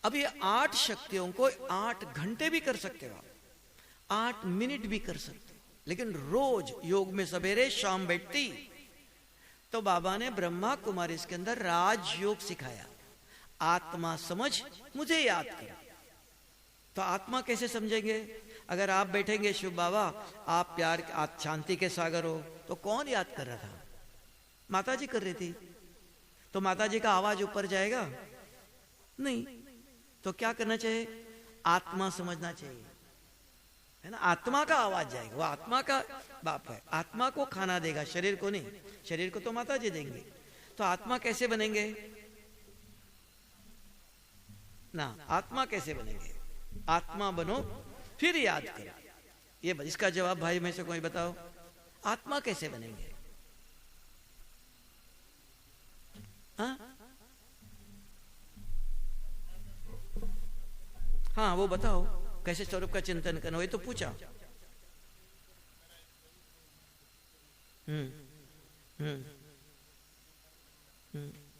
अब ये 8 शक्तियों को 8 घंटे भी कर सकते हो, 8 मिनट भी कर सकते हो, लेकिन रोज योग में सवेरे शाम बैठती। तो बाबा ने ब्रह्मा कुमारी इसके अंदर राजयोग सिखाया। आत्मा समझ, मुझे याद कर। तो आत्मा कैसे समझेंगे? अगर आप बैठेंगे, शिव बाबा आप प्यार, आप शांति के सागर हो, तो कौन याद कर रहा था? माता जी कर रही थी, तो माता जी का आवाज ऊपर जाएगा नहीं। तो क्या करना चाहिए? आत्मा समझना चाहिए, है ना। आत्मा का आवाज जाएगा, वो आत्मा का बाप है, आत्मा को खाना देगा, शरीर को नहीं। शरीर को तो माता जी देंगे। तो आत्मा कैसे बनेंगे ना? आत्मा कैसे बनेंगे? आत्मा बनो फिर याद करो। ये इसका जवाब भाई में से कोई बताओ, आत्मा कैसे बनेंगे? हाँ वो बताओ, कैसे स्वरूप का चिंतन करना, वही तो पूछा।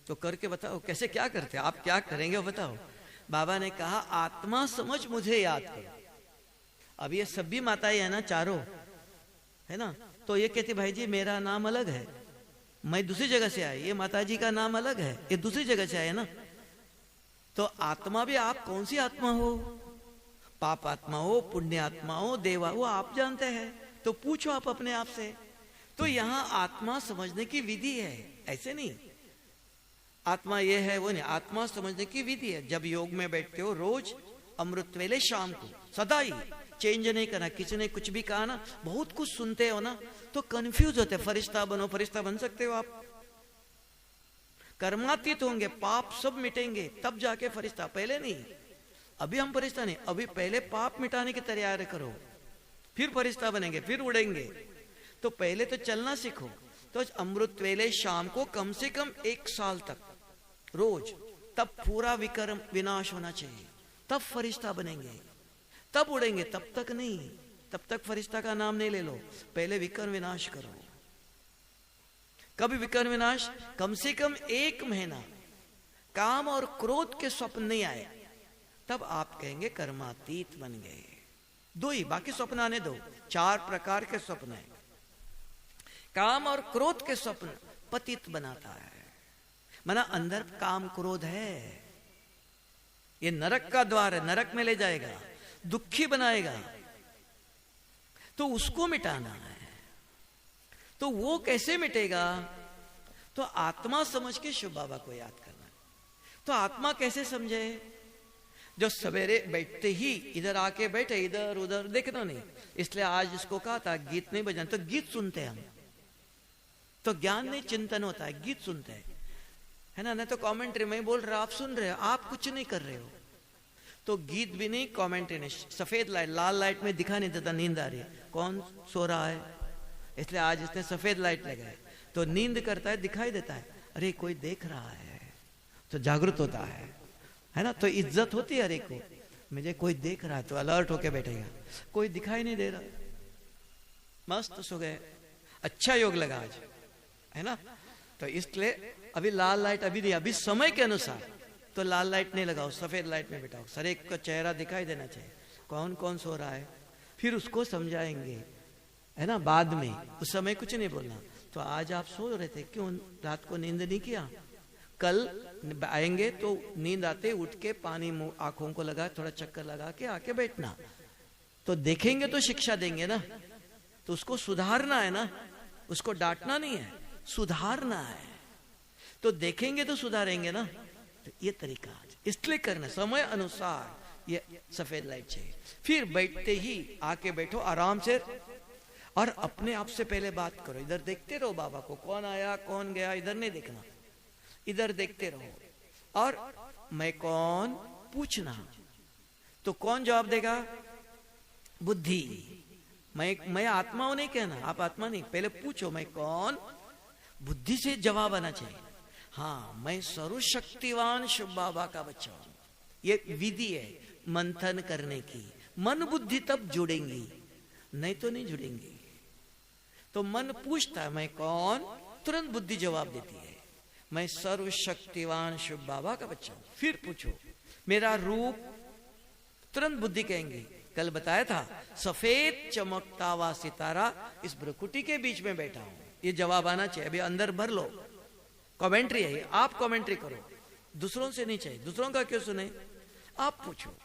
तो करके बताओ, कैसे क्या करते आप, क्या करेंगे वो बताओ। बाबा ने कहा आत्मा समझ मुझे याद करो। अब ये सभी माताएं है ना, चारों, है ना। तो ये कहती भाई जी मेरा नाम अलग है, मैं दूसरी जगह से आई, ये माता जी का नाम अलग है, ये दूसरी जगह से आए ना। तो आत्मा भी आप कौन सी आत्मा हो, पाप आत्मा हो, पुण्य आत्मा हो, देवा, वो आप जानते हैं। तो पूछो आप अपने आप से। तो यहां आत्मा समझने की विधि है, ऐसे नहीं आत्मा ये है वो नहीं, आत्मा समझने की विधि है। जब योग में बैठते हो रोज अमृत वेले शाम को, सदा ही चेंज नहीं करना। किसी ने कुछ भी कहा ना, बहुत कुछ सुनते हो ना तो कंफ्यूज होते। फरिश्ता बनो, फरिश्ता बन सकते हो आप, कर्मातीत होंगे, पाप सब मिटेंगे, तब जाके फरिश्ता, पहले नहीं। अभी हम फरिश्ता नहीं, अभी पहले पाप मिटाने की तैयारी करो, फिर फरिश्ता बनेंगे, फिर उड़ेंगे। तो पहले तो चलना सीखो। तो अमृत वेले शाम को कम से कम 1 साल तक रोज, तब पूरा विकर्म विनाश होना चाहिए, तब फरिश्ता बनेंगे, तब उड़ेंगे। तब तक नहीं, तब तक फरिश्ता का नाम नहीं ले लो, पहले विकर्म विनाश करो। कभी विकर्म विनाश? कम से कम 1 महीना काम और क्रोध के स्वप्न नहीं आए, तब आप कहेंगे कर्मातीत बन गए। 2 ही, बाकी स्वप्न आने दो। 4 प्रकार के स्वप्न है। काम और क्रोध के स्वप्न पतित बनाता है, माना अंदर काम क्रोध है, ये नरक का द्वार है, नरक में ले जाएगा, दुखी बनाएगा। तो उसको मिटाना है। तो वो कैसे मिटेगा? तो आत्मा समझ के शिव बाबा को याद करना। तो आत्मा कैसे समझे? जो सवेरे बैठते ही इधर आके बैठे, इधर उधर देखना नहीं। इसलिए आज इसको कहा था गीत नहीं बजाना, तो गीत सुनते हैं हम, तो ज्ञान नहीं चिंतन होता है, गीत सुनते हैं, है ना। नहीं तो कमेंट्री में बोल रहा, आप सुन रहे हो, आप कुछ नहीं कर रहे हो। तो गीत भी नहीं, कमेंट्री नहीं। सफेद लाइट, लाल लाइट में दिखा नहीं देता नींद आ रही है, कौन सो रहा है, इसलिए आज इसने सफेद लाइट लगाई। तो नींद करता है, दिखाई देता है, अरे कोई देख रहा है, तो जागृत होता है ना। तो इज्जत होती है, अरे को मुझे कोई देख रहा है, तो अलर्ट होके बैठेगा। कोई दिखाई नहीं दे रहा, मस्त सो गए, अच्छा योग लगा आज, है ना। तो इसलिए अभी लाल लाइट अभी नहीं, अभी समय के अनुसार तो लाल लाइट नहीं लगाओ, सफेद लाइट में बिठाओ, सर एक का चेहरा दिखाई देना चाहिए, कौन कौन सो रहा है, फिर उसको समझाएंगे, है ना। बाद में उस समय कुछ नहीं बोलना। तो आज आप सो रहे थे, क्यों रात को नींद नहीं किया? कल आएंगे तो नींद आते उठ के पानी आंखों को लगा, थोड़ा चक्कर लगा के आके बैठना। तो देखेंगे तो शिक्षा देंगे ना, तो उसको सुधारना है ना, उसको डांटना नहीं है, सुधारना है। तो देखेंगे तो सुधारेंगे ना। तो ये तरीका इसलिए करना, समय अनुसार ये सफेद लाइट चाहिए। फिर बैठते ही आके बैठो आराम से, और अपने आप से पहले बात करो। इधर देखते रहो बाबा को, कौन आया कौन गया, इधर नहीं देखना, इधर देखते रहो। और मैं कौन पूछना, तो कौन जवाब देगा? बुद्धि। मैं आत्मा नहीं कहना, आप आत्मा नहीं, पहले पूछो मैं कौन, बुद्धि से जवाब आना चाहिए। हाँ, मैं सर्वशक्तिवान शिव बाबा का बच्चा हूं। ये विधि है मंथन करने की। मन बुद्धि तब जुड़ेंगी, नहीं तो नहीं जुड़ेंगी। तो मन पूछता है मैं कौन, तुरंत बुद्धि जवाब देती है मैं सर्वशक्तिवान शिव बाबा का बच्चा हूं। फिर पूछो मेरा रूप, तुरंत बुद्धि कहेंगे। कल बताया था सफेद चमकता हुआ सितारा इस भ्रुकुटी के बीच में बैठा हूं, ये जवाब आना चाहिए। अभी अंदर भर लो, कमेंट्री है, आप कमेंट्री करो, दूसरों से नहीं चाहिए। दूसरों का क्यों सुने, आप पूछो।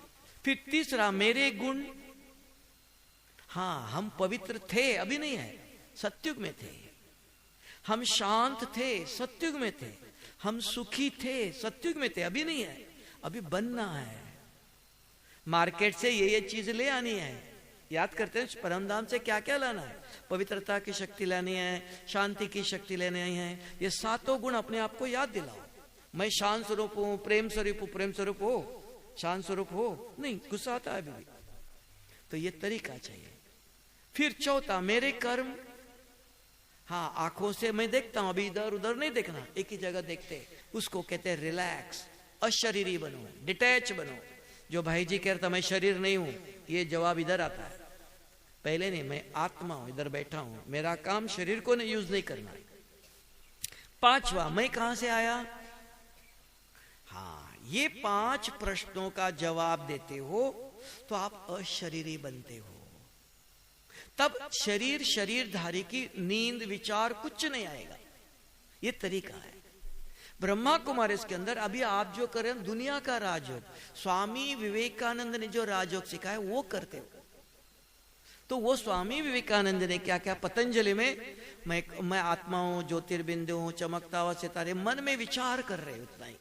फिर तीसरा मेरे गुण, हाँ हम पवित्र थे, अभी नहीं है, सत्युग में थे। हम शांत थे, सत्युग में थे। हम सुखी थे, सत्युग में थे। अभी नहीं है, अभी बनना है। मार्केट से ये चीज ले आनी है। याद करते हैं परमधाम से क्या क्या लाना है? पवित्रता की शक्ति लानी है, शांति की शक्ति लेनी है। ये सातों गुण अपने आप को याद दिलाओ। मैं शांत स्वरूप हूं, प्रेम स्वरूप हूं। प्रेम स्वरूप हो, शांत स्वरूप हो, नहीं, गुस्सा आता है अभी भी। तो ये तरीका चाहिए। फिर चौथा, मेरे कर्म। हाँ, आंखों से मैं देखता हूं, अभी इधर उधर नहीं देखना, एक ही जगह देखते। उसको कहते हैं रिलैक्स, अशरीरी बनो, डिटैच बनो। जो भाई जी कहता मैं शरीर नहीं हूं, ये जवाब इधर आता है। पहले नहीं, मैं आत्मा हूं, इधर बैठा हूं, मेरा काम शरीर को नहीं यूज नहीं करना। पांचवा, मैं कहां से आया? हाँ, ये 5 प्रश्नों का जवाब देते हो तो आप अशरीरी बनते हो। तब शरीरधारी की नींद विचार कुछ नहीं आएगा। ये तरीका है। ब्रह्मा कुमारी इसके अंदर अभी आप जो कर रहे हैं दुनिया का राजयोग, स्वामी विवेकानंद ने जो राजयोग सिखाया वो करते हो। तो वो स्वामी विवेकानंद ने क्या क्या पतंजलि में मैं आत्मा हूं, ज्योतिर्बिंदु हूं, चमकता हुआ सितारे, मन में विचार कर रहे उतना ही।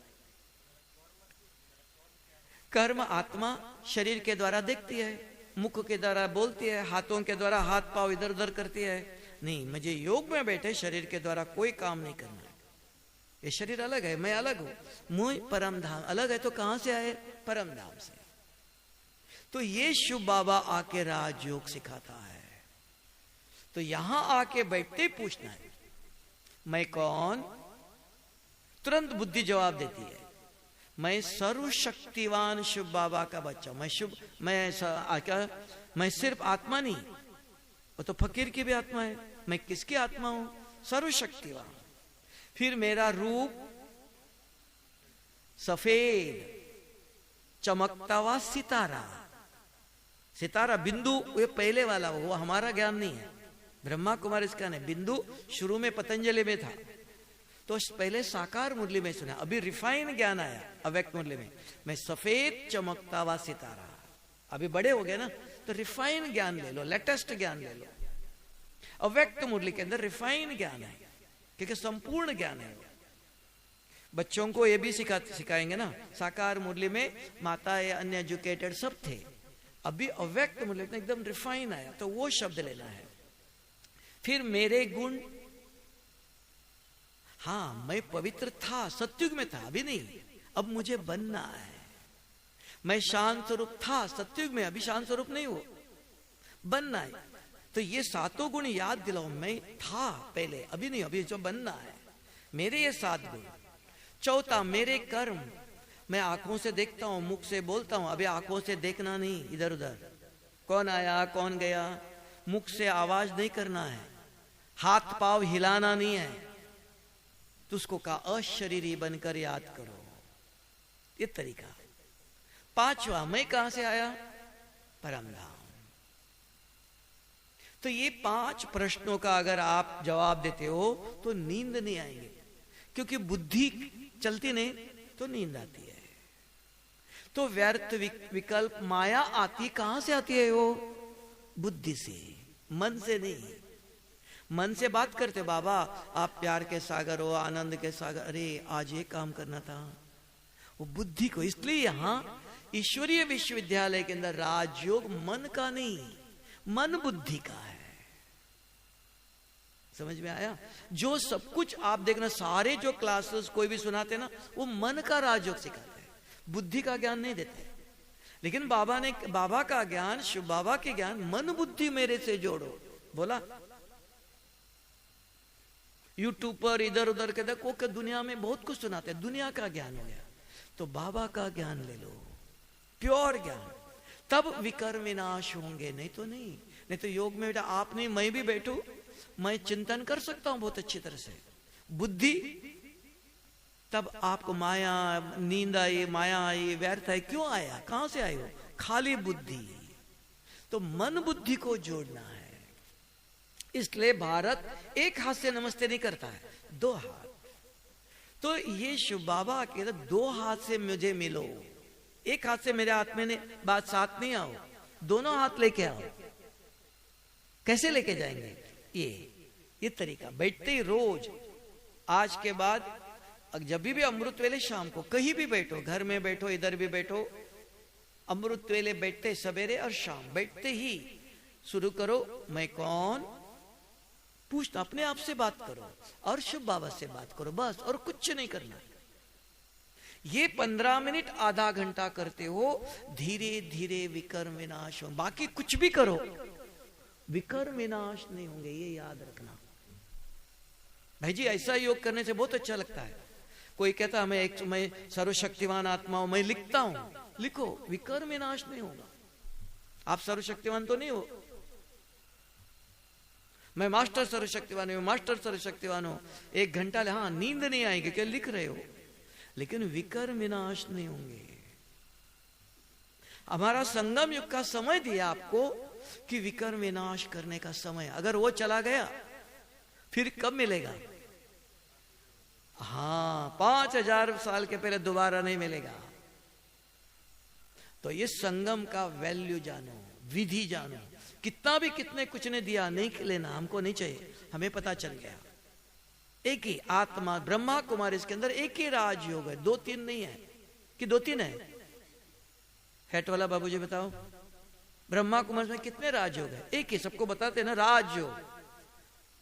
कर्म आत्मा शरीर के द्वारा देखती है, मुख के द्वारा बोलती है, हाथों के द्वारा हाथ पांव इधर उधर करती है। नहीं, मुझे योग में बैठे शरीर के द्वारा कोई काम नहीं करना है। ये शरीर अलग है, मैं अलग हूं। मुझ परम धाम अलग है, तो कहां से आए? परम धाम से। तो ये शिव बाबा आके राजयोग सिखाता है। तो यहां आके बैठते पूछना है मैं कौन? तुरंत बुद्धि जवाब देती है, मैं सर्वशक्तिवान शिव बाबा का बच्चा। मैं सिर्फ आत्मा नहीं, वो तो फकीर की भी आत्मा है। मैं किसकी आत्मा हूं? सर्वशक्तिवान। फिर मेरा रूप सफेद चमकता हुआ सितारा। सितारा बिंदु ये पहले वाला, वो हमारा ज्ञान नहीं है, ब्रह्मा कुमारी इसका नहीं। बिंदु शुरू में पतंजलि में था, तो पहले साकार मुरली में सुना, अभी रिफाइन ज्ञान आया अव्यक्त मुरली में। मैं सफेद चमकता हुआ सितारा। अभी बड़े हो गए ना, तो रिफाइन ज्ञान ले लो, लेटेस्ट ज्ञान ले लो। अव्यक्त मुरली के अंदर रिफाइन ज्ञान है, क्योंकि संपूर्ण ज्ञान है। बच्चों को ये भी सिखाएंगे ना। साकार मुरली में माता या अन्य एजुकेटेड सब थे, अभी अव्यक्त मुरली में एकदम रिफाइन आया, तो वो शब्द लेना है। फिर मेरे गुण। हाँ, मैं पवित्र था, सत्युग में था, अभी नहीं, अब मुझे बनना है। मैं शांत स्वरूप था सत्युग में, अभी शांत स्वरूप नहीं हो, बनना है। तो ये सातों गुण याद दिलाओ। मैं था पहले, अभी नहीं, अभी जो बनना है। मेरे ये 7 गुण। चौथा, मेरे कर्म। मैं आंखों से देखता हूं, मुख से बोलता हूं, अभी आंखों से देखना नहीं इधर उधर, कौन आया कौन गया। मुख से आवाज नहीं करना है, हाथ पांव हिलाना नहीं है। तो उसको कहा अशरीरी बनकर याद करो, ये तरीका। 5वां, मैं कहां से आया? परमधाम। तो ये 5 प्रश्नों का अगर आप जवाब देते हो तो नींद नहीं आएगी, क्योंकि बुद्धि चलती नहीं तो नींद आती है। तो व्यर्थ विकल्प माया आती कहां से आती है? वो बुद्धि से, मन से नहीं। मन से बात करते, बाबा आप प्यार के सागर हो, आनंद के सागर, अरे आज ये काम करना था, वो बुद्धि को। इसलिए यहां ईश्वरीय विश्वविद्यालय के अंदर राजयोग मन का नहीं, मन बुद्धि का है। समझ में आया? जो सब कुछ आप देखना, सारे जो क्लासेस कोई भी सुनाते ना, वो मन का राजयोग सिखाते हैं, बुद्धि का ज्ञान नहीं देते। लेकिन बाबा का ज्ञान, शिव बाबा के ज्ञान, मन बुद्धि मेरे से जोड़ो बोला। यूट्यूब पर इधर उधर के देखो कि दुनिया में बहुत कुछ सुनाते हैं, दुनिया का ज्ञान हो गया। तो बाबा का ज्ञान ले लो, प्योर ज्ञान, तब विकर विनाश होंगे, नहीं तो नहीं। नहीं तो योग में बेटा आप नहीं, मैं भी बैठू, मैं चिंतन कर सकता हूं बहुत अच्छी तरह से। बुद्धि, तब आपको माया, नींद आई, माया आई, व्यर्थ आई, क्यों आया, कहां से आई हो? खाली बुद्धि। तो मन बुद्धि को जोड़ना है। इसलिए भारत एक हाथ से नमस्ते नहीं करता है, 2 हाथ। तो ये शिव बाबा के 2 हाथ से मुझे मिलो, एक हाथ से मेरे हाथ में बात साथ नहीं आओ, दोनों हाथ लेके आओ। कैसे लेके जाएंगे? ये तरीका, बैठते ही रोज, आज के बाद जब भी अमृत वेले शाम को कहीं भी बैठो, घर में बैठो, इधर भी बैठो, अमृत वेले बैठते सवेरे और शाम, बैठते ही शुरू करो, मैं कौन पूछना, अपने आप से बात करो और शिव बाबा से बात करो, बस, और कुछ नहीं करना। ये 15 मिनट आधा घंटा करते हो, धीरे धीरे विकर्म विनाश हो। बाकी कुछ भी करो, विकर्म विनाश नहीं होंगे, ये याद रखना। भाई जी ऐसा योग करने से बहुत अच्छा लगता है। कोई कहता है मैं सर्वशक्तिवान आत्मा हूं, मैं लिखता हूं, लिखो, विकर्म विनाश नहीं होगा। आप सर्वशक्तिवान तो नहीं हो, मैं मास्टर सर्वशक्तिवान हूं, मास्टर सर्वशक्तिवान हूं, 1 घंटा, हाँ नींद नहीं आएगी, क्या लिख रहे हो, लेकिन विकर्म विनाश नहीं होंगे। हमारा संगम युग का समय दिया आपको कि विकर्म विनाश करने का समय, अगर वो चला गया फिर कब मिलेगा? हाँ, 5000 साल के पहले दोबारा नहीं मिलेगा। तो ये संगम का वैल्यू जानो, विधि जानो। कितना भी कितने कुछ ने दिया, नहीं लेना, हमको नहीं चाहिए, हमें पता चल गया एक ही आत्मा ब्रह्मा कुमारी, इसके अंदर एक ही राजयोग है, 2-3 नहीं है कि 2-3 है? हैट वाला बाबूजी बताओ, ब्रह्मा कुमारी में कितने राजयोग है? एक ही, सबको बताते हैं ना राजयोग।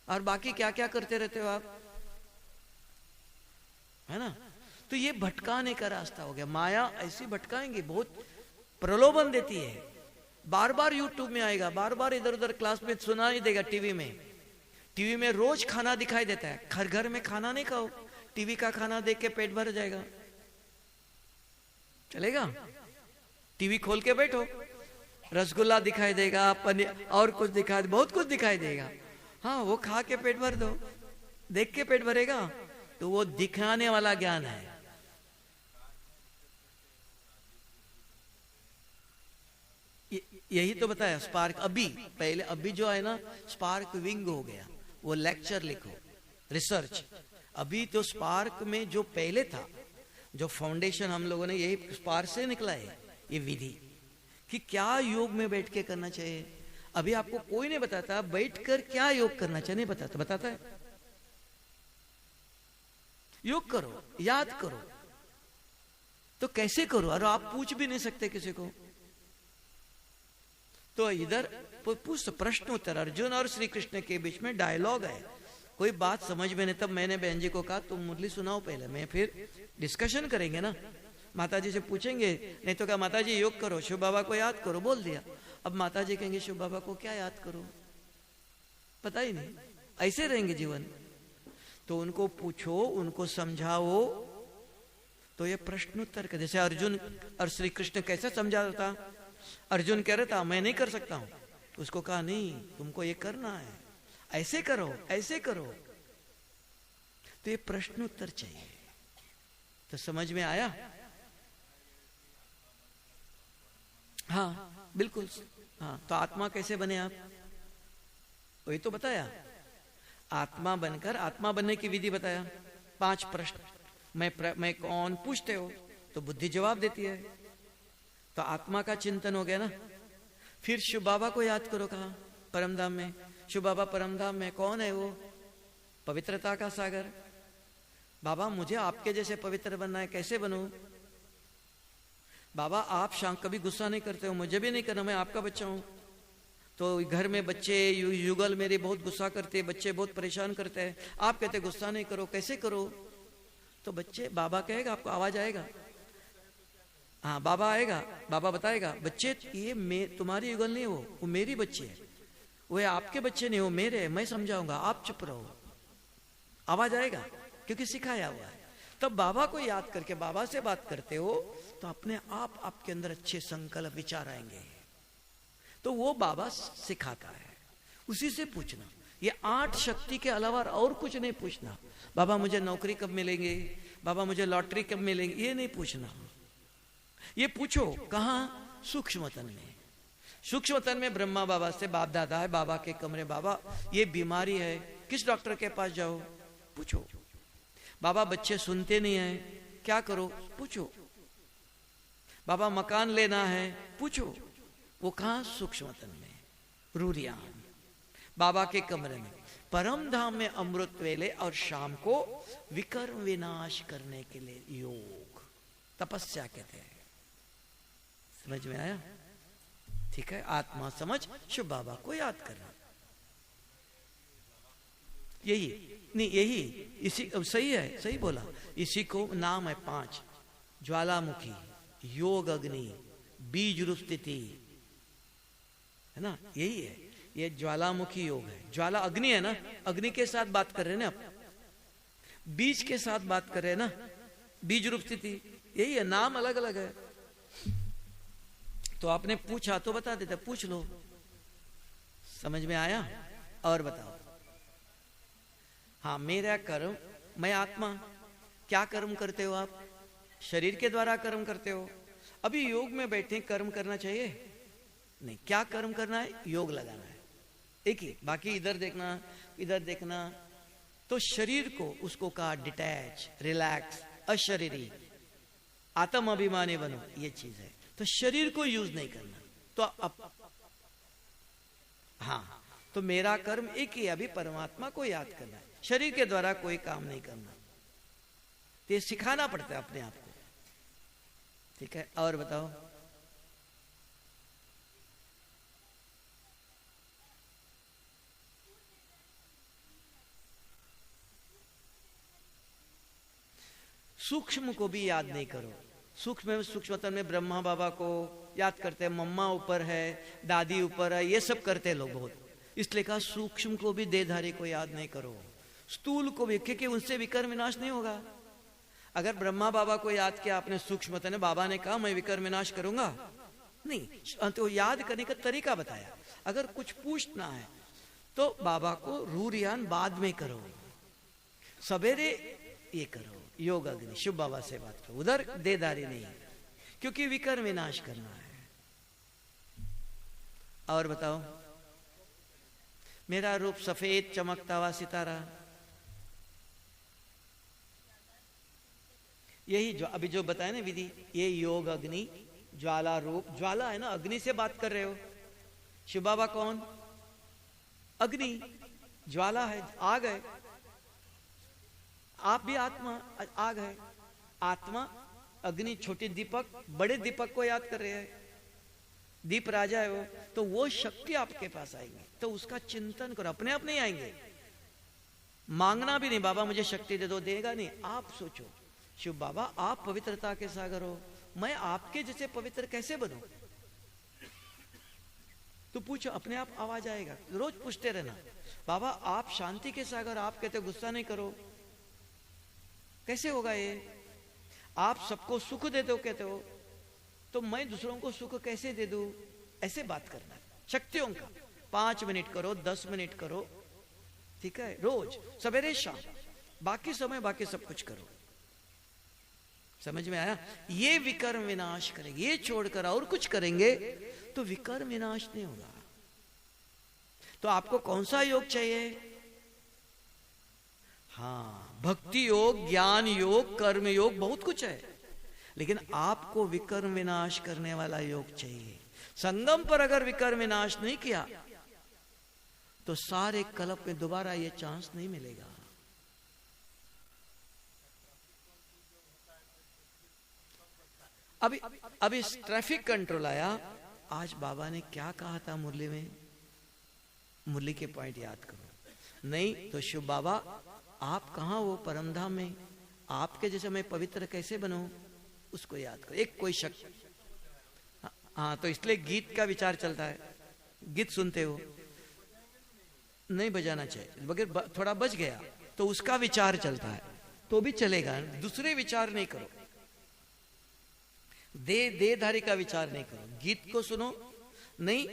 और बाकी क्या क्या करते रहते हो आप, है ना? तो ये भटकाने का रास्ता हो गया। माया ऐसी भटकाएंगे, बहुत प्रलोभन देती है, बार बार यूट्यूब में आएगा, बार बार इधर उधर क्लास में सुनाई देगा, टीवी में रोज खाना दिखाई देता है। घर घर में खाना नहीं खाओ, टीवी का खाना देख के पेट भर जाएगा, चलेगा? टीवी खोल के बैठो, रसगुल्ला दिखाई देगा, पनीर और कुछ दिखाई, बहुत कुछ दिखाई देगा, हाँ वो खा के पेट भर दो, देख के पेट भरेगा, तो वो दिखाने वाला ज्ञान है। यही तो बताया स्पार्क, अभी पहले, अभी जो है ना स्पार्क विंग हो गया, वो लेक्चर लिखो, रिसर्च। अभी तो स्पार्क में जो पहले था, जो फाउंडेशन हम लोगों ने, यही स्पार्क से निकला है ये विधि, कि क्या योग में बैठ के करना चाहिए। अभी आपको कोई नहीं बताता बैठकर क्या योग करना चाहिए, नहीं बताता, बताता है योग करो, याद करो, तो कैसे करो? और आप पूछ भी नहीं सकते किसी को, तो इधर पूछ, प्रश्न उत्तर, अर्जुन और श्री कृष्ण के बीच में डायलॉग है। कोई बात समझ में नहीं, तब मैंने बहन जी को कहा तुम मुरली सुनाओ पहले, मैं फिर डिस्कशन करेंगे ना। माता जी से पूछेंगे, नहीं तो क्या माता जी योग करो, शिव बाबा को याद करो, बोल दिया। अब माता जी कहेंगे शिव बाबा को क्या याद करो, पता ही नहीं, ऐसे रहेंगे जीवन। तो उनको पूछो, उनको समझाओ, तो ये प्रश्नोत्तर का, जैसे अर्जुन और श्री कृष्ण कैसे समझा था, अर्जुन कह रहा था मैं नहीं कर सकता हूं, उसको कहा नहीं तुमको ये करना है, ऐसे करो, ऐसे करो। तो ये प्रश्नोत्तर चाहिए। तो समझ में आया? हाँ बिल्कुल, हाँ। तो आत्मा कैसे बने आप, वही तो बताया। आत्मा बनकर, आत्मा बनने की विधि बताया। 5 प्रश्न, मैं कौन पूछते हो तो बुद्धि जवाब देती है, तो आत्मा का चिंतन हो गया ना। फिर शिव बाबा को याद करो, कहा परमधाम में, शिव बाबा परमधाम में, कौन है वो? पवित्रता का सागर। बाबा मुझे आपके जैसे पवित्र बनना है, कैसे बनूं? बाबा आप शाम कभी गुस्सा नहीं करते हो, मुझे भी नहीं करना, मैं आपका बच्चा हूं। तो घर में बच्चे युगल मेरे बहुत गुस्सा करते हैं, बच्चे बहुत परेशान करते हैं, आप कहते गुस्सा नहीं करो, कैसे करो? तो बच्चे, बाबा कहेगा, आपको आवाज आएगा, हाँ बाबा आएगा, बाबा बताएगा, बच्चे ये तुम्हारी युगल नहीं हो, वो मेरी बच्ची है, वो आपके बच्चे नहीं हो, मेरे, मैं समझाऊंगा, आप चुप रहो, आवाज आएगा, क्योंकि सिखाया हुआ है। तब बाबा को याद करके बाबा से बात करते हो तो अपने आप आपके अंदर अच्छे संकल्प विचार आएंगे। तो वो बाबा सिखाता है, उसी से पूछना। ये 8 शक्ति के अलावा और कुछ नहीं पूछना। बाबा मुझे नौकरी कब मिलेंगे, बाबा मुझे लॉटरी कब मिलेंगे, ये नहीं पूछना। ये पूछो कहां? सूक्ष्म तन में। सूक्ष्म तन में ब्रह्मा बाबा से बाप दादा है, बाबा के कमरे, बाबा ये बीमारी है, किस डॉक्टर के पास जाओ, पूछो। बाबा बच्चे सुनते नहीं है, क्या करो, पूछो। बाबा मकान लेना है, पूछो। वो कहां? सूक्ष्म तन में, रूरियान, बाबा के कमरे में। परम धाम में अमृत वेले और शाम को विकर्म विनाश करने के लिए योग, तपस्या कहते हैं। समझ में आया? ठीक है, आत्मा समझ शिव बाबा को याद करना, यही नहीं, यही इसी सही है, सही बोला। इसी को नाम है 5, ज्वालामुखी, योग अग्नि, बीज रूप स्थिति, है ना, यही है। ये ज्वालामुखी योग है, ज्वाला अग्नि है ना, अग्नि के साथ बात कर रहे हैं ना आप, बीज के साथ बात कर रहे हैं ना, बीज रूप स्थिति, यही है, नाम अलग अलग है। तो आपने पूछा तो बता देते, पूछ लो। समझ में आया? और बताओ। हाँ, मेरा कर्म, मैं आत्मा। क्या कर्म करते हो आप? शरीर के द्वारा कर्म करते हो। अभी योग में बैठे, कर्म करना चाहिए नहीं। क्या कर्म करना है? योग लगाना है, एक ही। बाकी इधर देखना, इधर देखना। तो शरीर को, उसको कहा डिटैच, रिलैक्स, अशरीरी, आत्म अभिमानी बनो, ये चीज है। तो शरीर को यूज नहीं करना। तो हाँ, तो मेरा कर्म एक ही, अभी परमात्मा को याद करना है, शरीर के द्वारा कोई काम नहीं करना। तो ये सिखाना पड़ता है अपने आप को। ठीक है, और बताओ। सूक्ष्म को भी याद नहीं करो। सूक्ष्मतम में ब्रह्मा बाबा को याद करते हैं, मम्मा ऊपर है, दादी ऊपर है, ये सब करते हैं लोग बहुत। इसलिए कहा सूक्ष्म को भी, देहधारी को याद नहीं करो, स्थूल को भी, क्योंकि उनसे विकर्म विनाश नहीं होगा। अगर ब्रह्मा बाबा को याद किया आपने सूक्ष्मतम ने, बाबा ने कहा मैं विकर्म विनाश करूंगा नहीं, तो याद करने का तरीका बताया। अगर कुछ पूछना है तो बाबा को रूरियान बाद में करो, सवेरे ये करो, योग अग्नि, शिव बाबा से बात करो, उधर देदारी नहीं, क्योंकि विकर्म विनाश करना है। और बताओ। मेरा रूप सफेद चमकता हुआ सितारा, यही जो अभी जो बताया ना विधि, ये योग अग्नि, ज्वाला रूप, ज्वाला है ना, अग्नि से बात कर रहे हो। शिव बाबा कौन? अग्नि, ज्वाला है, आग है। आप भी आत्मा, आग है। आत्मा, अग्नि, छोटे दीपक, बड़े दीपक को याद कर रहे हैं, दीप राजा है वो। तो वो शक्ति आपके पास आएगी, तो उसका चिंतन करो। अपने आप नहीं आएंगे, मांगना भी नहीं, बाबा मुझे शक्ति दे दो, देगा नहीं। आप सोचो, शिव बाबा आप पवित्रता के सागर हो, मैं आपके जैसे पवित्र कैसे बनूं? तो पूछो, अपने आप आवाज आएगा। रोज पूछते रहना, बाबा आप शांति के सागर, आप कहते हो गुस्सा नहीं करो, कैसे होगा ये? आप सबको सुख देते हो कहते हो, तो मैं दूसरों को सुख कैसे दे दूं? ऐसे बात करना है शक्तियों का। 5 मिनट करो, 10 मिनट करो, ठीक है, रोज सवेरे शाम, बाकी समय बाकी सब कुछ करो। समझ में आया? ये विकर्म विनाश करेंगे, ये छोड़कर और कुछ करेंगे तो विकर्म विनाश नहीं होगा। तो आपको कौन सा योग चाहिए? हाँ, भक्ति योग, ज्ञान योग, कर्म योग, बहुत कुछ है, लेकिन आपको विकर्म विनाश करने वाला योग चाहिए। संगम पर अगर विकर्म विनाश नहीं किया तो सारे कल्प में दोबारा ये चांस नहीं मिलेगा। अभी ट्रैफिक कंट्रोल आया। आज बाबा ने क्या कहा था मुरली में? मुरली के पॉइंट याद करो। नहीं तो शिव बाबा आप कहाँ हो? परमधाम में। आपके जैसे मैं पवित्र कैसे बनूं? उसको याद करो। एक कोई शक, हाँ, तो इसलिए गीत का विचार चलता है। गीत सुनते हो, नहीं बजाना चाहिए, बगैर थोड़ा बज गया तो उसका विचार चलता है, तो भी चलेगा। दूसरे विचार नहीं करो, देहधारी का विचार नहीं करो। गीत को सुनो, नहीं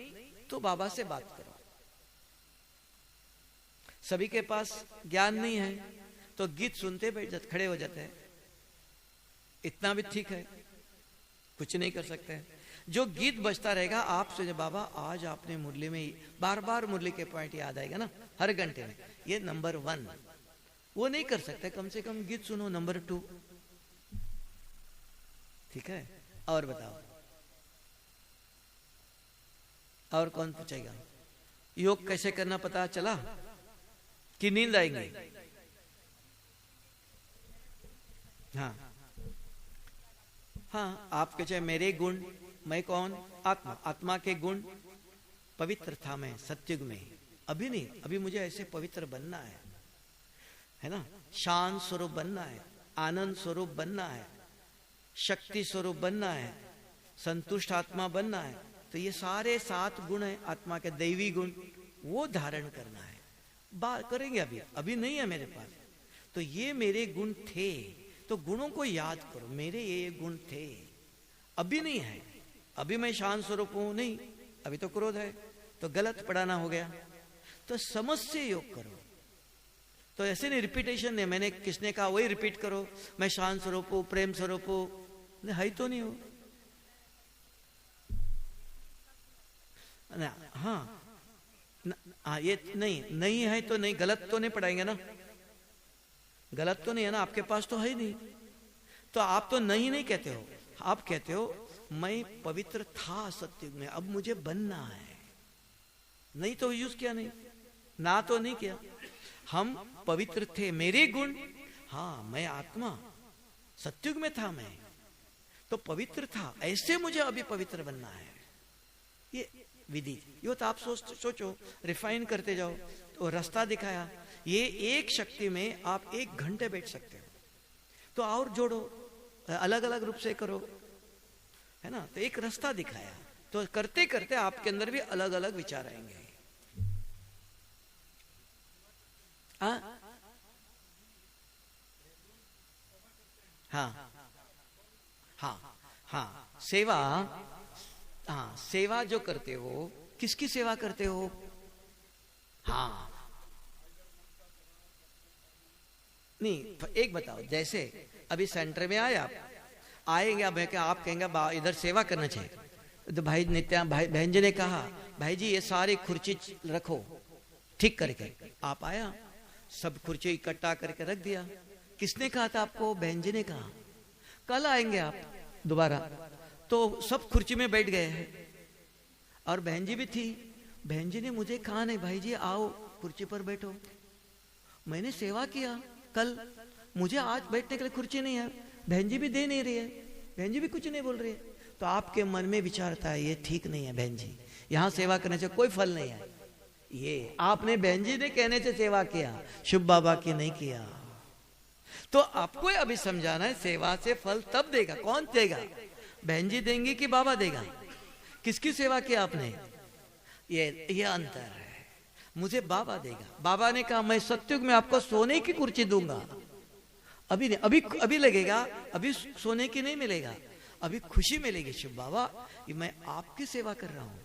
तो बाबा से बात करो। सभी के पास ज्ञान नहीं है तो गीत सुनते बैठ जाते, खड़े हो जाते हैं, इतना भी ठीक है, कुछ नहीं कर सकते। जो गीत बजता रहेगा आप सोचे बाबा आज आपने मुरली में बार बार मुरली के पॉइंट याद आएगा ना हर घंटे में, ये नंबर 1 वो नहीं कर सकते। कम से कम गीत सुनो। नंबर 2, ठीक है। और बताओ, और कौन पूछेगा? योग कैसे करना पता चला? कि नींद आएंगी? हाँ हाँ, आपके चाहे मेरे गुण, मैं कौन? आत्मा। आत्मा के गुण पवित्र था मैं सत्युग में, अभी नहीं, अभी मुझे ऐसे पवित्र बनना है ना, शांत स्वरूप बनना है, आनंद स्वरूप बनना है, शक्ति स्वरूप बनना है, संतुष्ट आत्मा बनना है। तो ये सारे 7 गुण है आत्मा के, दैवी गुण, वो धारण करना है। बात करेंगे अभी, अभी नहीं है मेरे पास। तो ये मेरे गुण थे, तो गुणों को याद करो, मेरे ये गुण थे, अभी नहीं है। अभी मैं शांत स्वरूप हूं नहीं, अभी तो क्रोध है, तो गलत पढ़ाना हो गया। तो समझ से योग करो। तो ऐसे नहीं रिपीटेशन नहीं, मैंने किसने कहा वही रिपीट करो, मैं शांत स्वरूप हूं, प्रेम स्वरूप हूं, है तो नहीं हो ना। हाँ, ये नहीं है तो नहीं, गलत तो नहीं पढ़ाएंगे ना, गलत तो नहीं है ना, आपके पास तो है ही नहीं। तो आप तो नहीं कहते हो, आप कहते हो मैं पवित्र था सत्युग में, अब मुझे बनना है। नहीं तो यूज किया नहीं, ना तो नहीं किया। हम पवित्र थे, मेरे गुण, हाँ मैं आत्मा सत्युग में था, मैं तो पवित्र था, ऐसे मुझे अभी पवित्र बनना है। ये विधि, ये तो आप सोचो, रिफाइन करते जाओ तो रास्ता दिखाया। ये एक शक्ति में आप 1 घंटे बैठ सकते हो, तो और जोड़ो, अलग अलग रूप से करो, है ना। तो एक रास्ता दिखाया, तो करते करते आपके अंदर भी अलग अलग विचार आएंगे। हाँ हाँ हाँ हाँ, सेवा, हाँ सेवा जो करते हो, किसकी सेवा करते हो? हाँ नहीं, एक बताओ, जैसे अभी सेंटर में आए, आप आएंगे, अब क्या आप कहेंगे इधर सेवा करना चाहिए, तो भाई नित्या भाई बहन जी ने कहा भाई जी ये सारी खुर्ची रखो ठीक करके, आप आया, सब खुर्ची इकट्ठा करके रख दिया। किसने कहा था आपको? बहन जी ने कहा। कल आएंगे आप दोबारा, तो सब खुर्ची में बैठ गए हैं, और बहन जी भी थी। बहन जी ने मुझे कहा नहीं भाई जी आओ कुर्सी पर बैठो, मैंने सेवा किया कल, मुझे आज बैठने के लिए कुर्सी नहीं है, बहन जी भी दे नहीं रही है, बहन जी भी कुछ नहीं बोल रही है। तो आपके मन में विचारता है ये ठीक नहीं है बहन जी, यहाँ सेवा करने से कोई फल नहीं है। ये आपने बहन जी ने कहने से सेवा किया, शुभ बाबा की नहीं किया। तो आपको अभी समझाना है, सेवा से फल तब देगा, कौन देगा? बहन जी देंगी कि बाबा देगा? किसकी सेवा किया आपने? ये अंतर है। मुझे बाबा देगा। बाबा ने कहा मैं सत्युग में आपको सोने की कुर्सी दूंगा। अभी नहीं, अभी लगेगा, अभी सोने की नहीं मिलेगा, अभी खुशी मिलेगी। शिव बाबा मैं आपकी सेवा कर रहा हूं,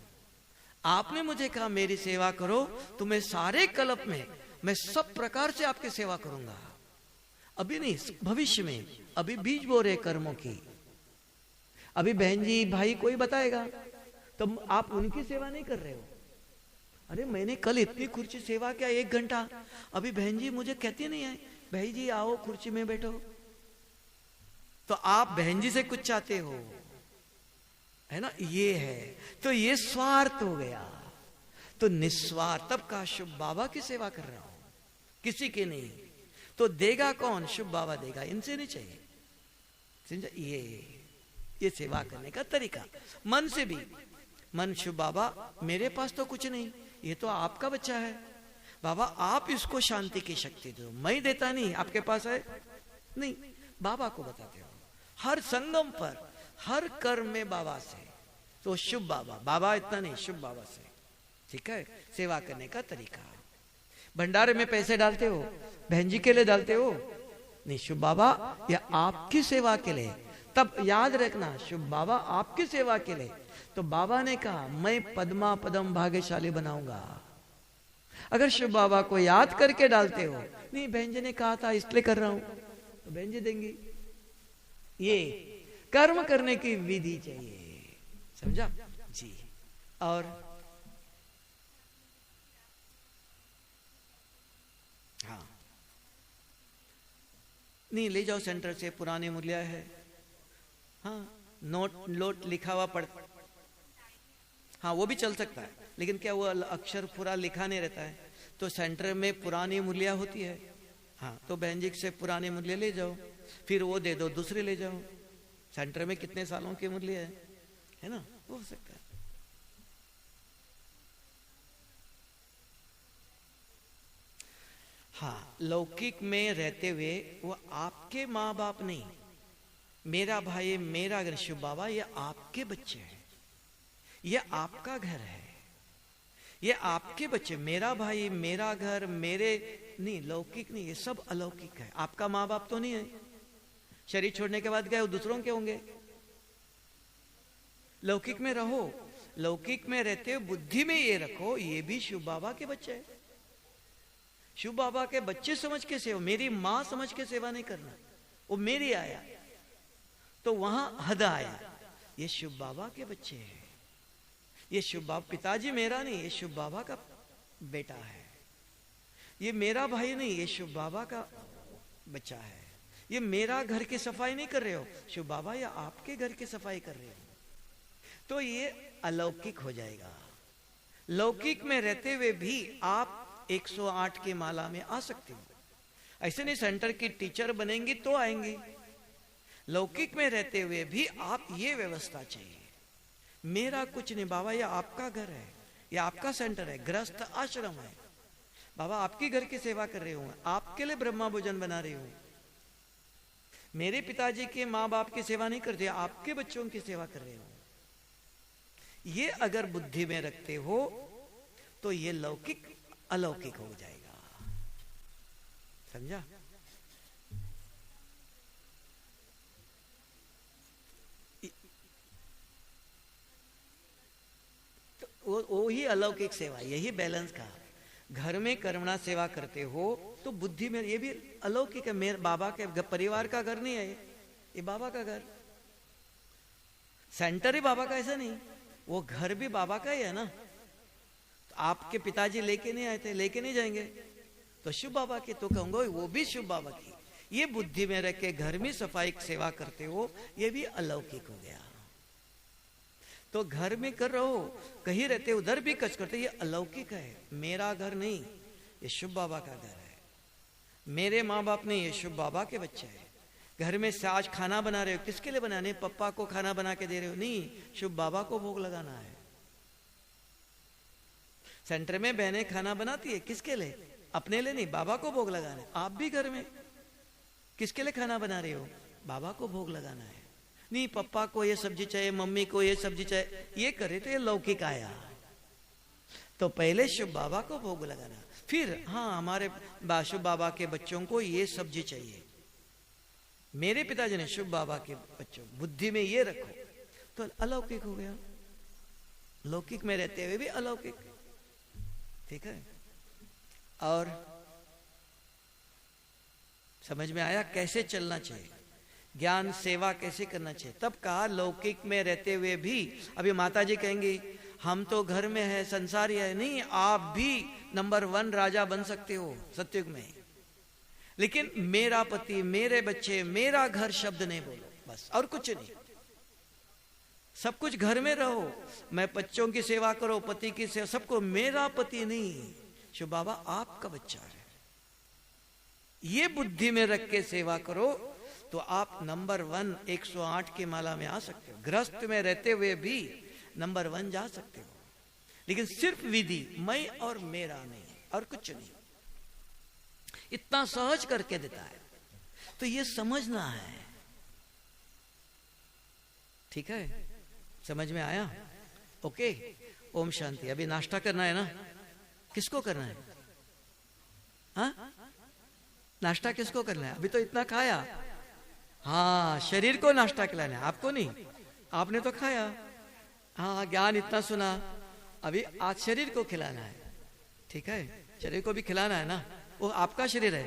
आपने मुझे कहा मेरी सेवा करो, तो मैं सारे कल्प में मैं सब प्रकार से आपकी सेवा करूंगा। अभी नहीं, भविष्य में, अभी बीज बो रहे कर्मों की। अभी बहन जी भाई कोई बताएगा, तो आप उनकी सेवा नहीं कर रहे हो। अरे मैंने कल इतनी कुर्सी सेवा किया 1 घंटा, अभी बहन जी मुझे कहती नहीं है भाई जी आओ कुर्सी में बैठो। तो आप बहन जी से कुछ चाहते हो, है ना, ये है। तो ये स्वार्थ हो गया। तो निस्वार्थ, तब का शुभ बाबा की सेवा कर रहा हूं, किसी के नहीं। तो देगा कौन? शुभ बाबा देगा, इनसे नहीं चाहिए। समझा? ये सेवा करने का तरीका। मन से भी, मन शुभ बाबा मेरे पास तो कुछ नहीं, ये तो आपका बच्चा है, बाबा आप इसको शांति की शक्ति दो। मैं देता नहीं, आपके पास है नहीं, बाबा को बताते हो। हर संगम पर, हर कर्म में बाबा से। तो शुभ बाबा, बाबा इतना नहीं, शुभ बाबा से। ठीक है, सेवा करने का तरीका। भंडारे में पैसे डालते हो, बहन जी के लिए डालते हो नहीं, शुभ बाबा या आपकी सेवा के लिए। तब याद रखना, शुभ बाबा आपकी सेवा के लिए। तो बाबा ने कहा मैं पद्मा पदम भाग्यशाली बनाऊंगा। अगर शिव बाबा को याद करके डालते हो, नहीं बहन जी ने कहा था इसलिए कर रहा हूं, तो बहन जी देंगी। ये कर्म करने की विधि चाहिए, समझा जी। और हाँ, नहीं ले जाओ सेंटर से, पुराने मूल्य है। हाँ, नोट लिखा हुआ पढ़, हाँ वो भी चल सकता है, लेकिन क्या वो अक्षर पूरा लिखा नहीं रहता है, तो सेंटर में पुरानी मूल्य होती है, हाँ, तो बहन जी से पुराने मूल्य ले जाओ, फिर वो दे दो, दूसरे ले जाओ। सेंटर में कितने सालों के मूल्य है ना, वो हो सकता है। हाँ, लौकिक में रहते हुए वो आपके माँ बाप नहीं, मेरा भाई मेरा घर, शिव बाबा ये आपके बच्चे हैं, ये आपका घर है, ये आपके बच्चे, मेरा भाई मेरा घर मेरे नहीं, लौकिक नहीं, ये सब अलौकिक है। आपका माँ बाप तो नहीं है, शरीर छोड़ने के बाद गए वो दूसरों के होंगे। लौकिक में रहो, लौकिक में रहते हो बुद्धि में ये रखो, ये भी शिव बाबा के बच्चे हैं। शिव बाबा के बच्चे समझ के सेवा, मेरी माँ समझ के सेवा नहीं करना, वो मेरी आया तो वहां हद आया। ये शिव बाबा के बच्चे हैं, ये शिव बाबा, पिताजी मेरा नहीं, ये शिव बाबा का बेटा है, ये मेरा भाई नहीं, ये शिव बाबा का बच्चा है, ये मेरा घर की सफाई नहीं कर रहे हो शिव बाबा, या आपके घर की सफाई कर रहे हो, तो ये अलौकिक हो जाएगा। लौकिक में रहते हुए भी आप 108 की माला में आ सकते हो, ऐसे नहीं सेंटर की टीचर बनेंगी तो आएंगी। लौकिक में रहते हुए भी आप ये व्यवस्था चाहिए, मेरा कुछ नहीं बाबा, ये आपका घर है, ये आपका सेंटर है, गृहस्थ आश्रम है बाबा, आपकी घर की सेवा कर रहे हूं, आपके लिए ब्रह्मा भोजन बना रही हूं। मेरे पिताजी के माँ बाप की सेवा नहीं करते, आपके बच्चों की सेवा कर रहे हो। ये अगर बुद्धि में रखते हो तो ये लौकिक अलौकिक हो जाएगा, समझा? तो वो ही अलौकिक सेवा, यही बैलेंस का। घर में करुणा सेवा करते हो तो बुद्धि में, ये भी अलौकिक है। मेरे बाबा के परिवार का घर नहीं है ये बाबा का घर, सेंटर ही बाबा का, ऐसा नहीं, वो घर भी बाबा का ही है ना। तो आपके पिताजी लेके नहीं आए थे, लेके नहीं जाएंगे, तो शिव बाबा के तो कहूंगा वो भी शिव बाबा की। ये बुद्धि में रख के घर में सफाई सेवा करते हो, ये भी अलौकिक हो गया। तो घर में कर रहो, कहीं रहते उधर भी कच करते, ये अलौकिक है। मेरा घर नहीं, ये शिव बाबा का घर है। मेरे माँ बाप नहीं, ये शिव बाबा के बच्चे हैं। घर में से आज खाना बना रहे हो, किसके लिए बनाने? पप्पा को खाना बना के दे रहे हो? नहीं, शिव बाबा को भोग लगाना है। सेंटर में बहनें खाना बनाती है, किसके लिए? अपने लिए नहीं, बाबा को भोग लगाना है। आप भी घर में किसके लिए खाना बना रहे हो? बाबा को भोग लगाना है। नहीं, पप्पा को ये सब्जी चाहिए, मम्मी को ये सब्जी चाहिए, ये करे तो ये लौकिक आया। तो पहले शिव बाबा को भोग लगाना, फिर हाँ हमारे शिव बाबा के बच्चों को ये सब्जी चाहिए। मेरे पिताजी ने शिव बाबा के बच्चों, बुद्धि में ये रखो तो अलौकिक हो गया। लौकिक में रहते हुए भी अलौकिक, ठीक है। और समझ में आया कैसे चलना चाहिए, ज्ञान सेवा कैसे करना चाहिए। तब कहा लौकिक में रहते हुए भी, अभी माता जी कहेंगी हम तो घर में है, संसारी है। नहीं, आप भी नंबर 1 राजा बन सकते हो सतयुग में, लेकिन मेरा पति, मेरे बच्चे, मेरा घर शब्द नहीं बोलो, बस, और कुछ नहीं। सब कुछ घर में रहो, मैं बच्चों की सेवा करो, पति की सेवा, सबको। मेरा पति नहीं, शिव बाबा आपका बच्चा है। ये बुद्धि में रख के सेवा करो तो आप नंबर 1 108 की माला में आ सकते हो। गृहस्थ में रहते हुए भी नंबर 1 जा सकते हो, लेकिन सिर्फ विधि मैं और मेरा नहीं, और कुछ नहीं। इतना सहज करके देता है, तो ये समझना है, ठीक है। समझ में आया? ओके, ओम शांति। अभी नाश्ता करना है ना? किसको करना है? हाँ, नाश्ता किसको करना है? अभी तो इतना खाया। हाँ, शरीर को नाश्ता खिलाना है, आपको नहीं, आपने तो खाया। हाँ, ज्ञान इतना सुना, अभी आज शरीर को खिलाना है, ठीक है। शरीर को भी खिलाना है ना, वो आपका शरीर है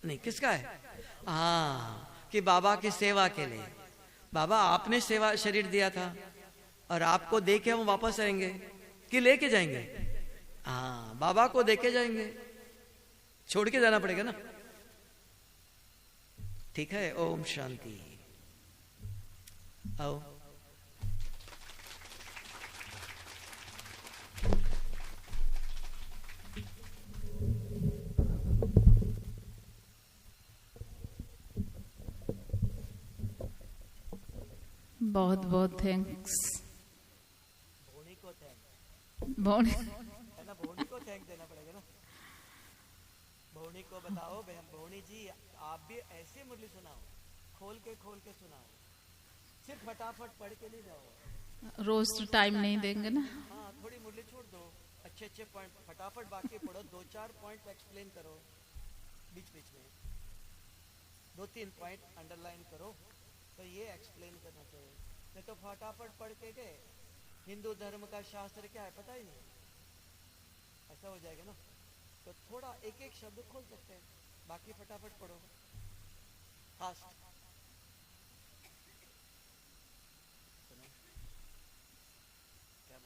नहीं, किसका है? हाँ, कि बाबा की सेवा के लिए। बाबा आपने सेवा शरीर दिया था, और आपको दे के हम वापस आएंगे कि लेके जाएंगे? हाँ, बाबा को दे के जाएंगे, छोड़ के जाना पड़ेगा ना, ठीक है। ओम शांति। आओ। बहुत बहुत थैंक्स। भोनी को थैंक भोनी है ना, भोनी को थैंक देना पड़ेगा ना। भोनी को बताओ भोनी जी आप भी ऐसे मुरली सुनाओ, खोल के सुनाओ, सिर्फ फटाफट पढ़ के नहीं जाओ। रोज तो टाइम नहीं देंगे ना। हाँ, थोड़ी मुरली छोड़ दो, अच्छे पॉइंट फटाफट बाकी पढ़ो, 2-4 पॉइंट एक्सप्लेन करो बीच बीच में, 2-3 पॉइंट अंडरलाइन करो, तो ये एक्सप्लेन करना चाहिए। नहीं तो फटाफट पढ़ के गए, हिंदू धर्म का शास्त्र क्या है पता ही नहीं, ऐसा हो जाएगा ना। तो थोड़ा एक एक शब्द खोल सकते हैं, बाकी फटाफट पढ़ो फास्ट।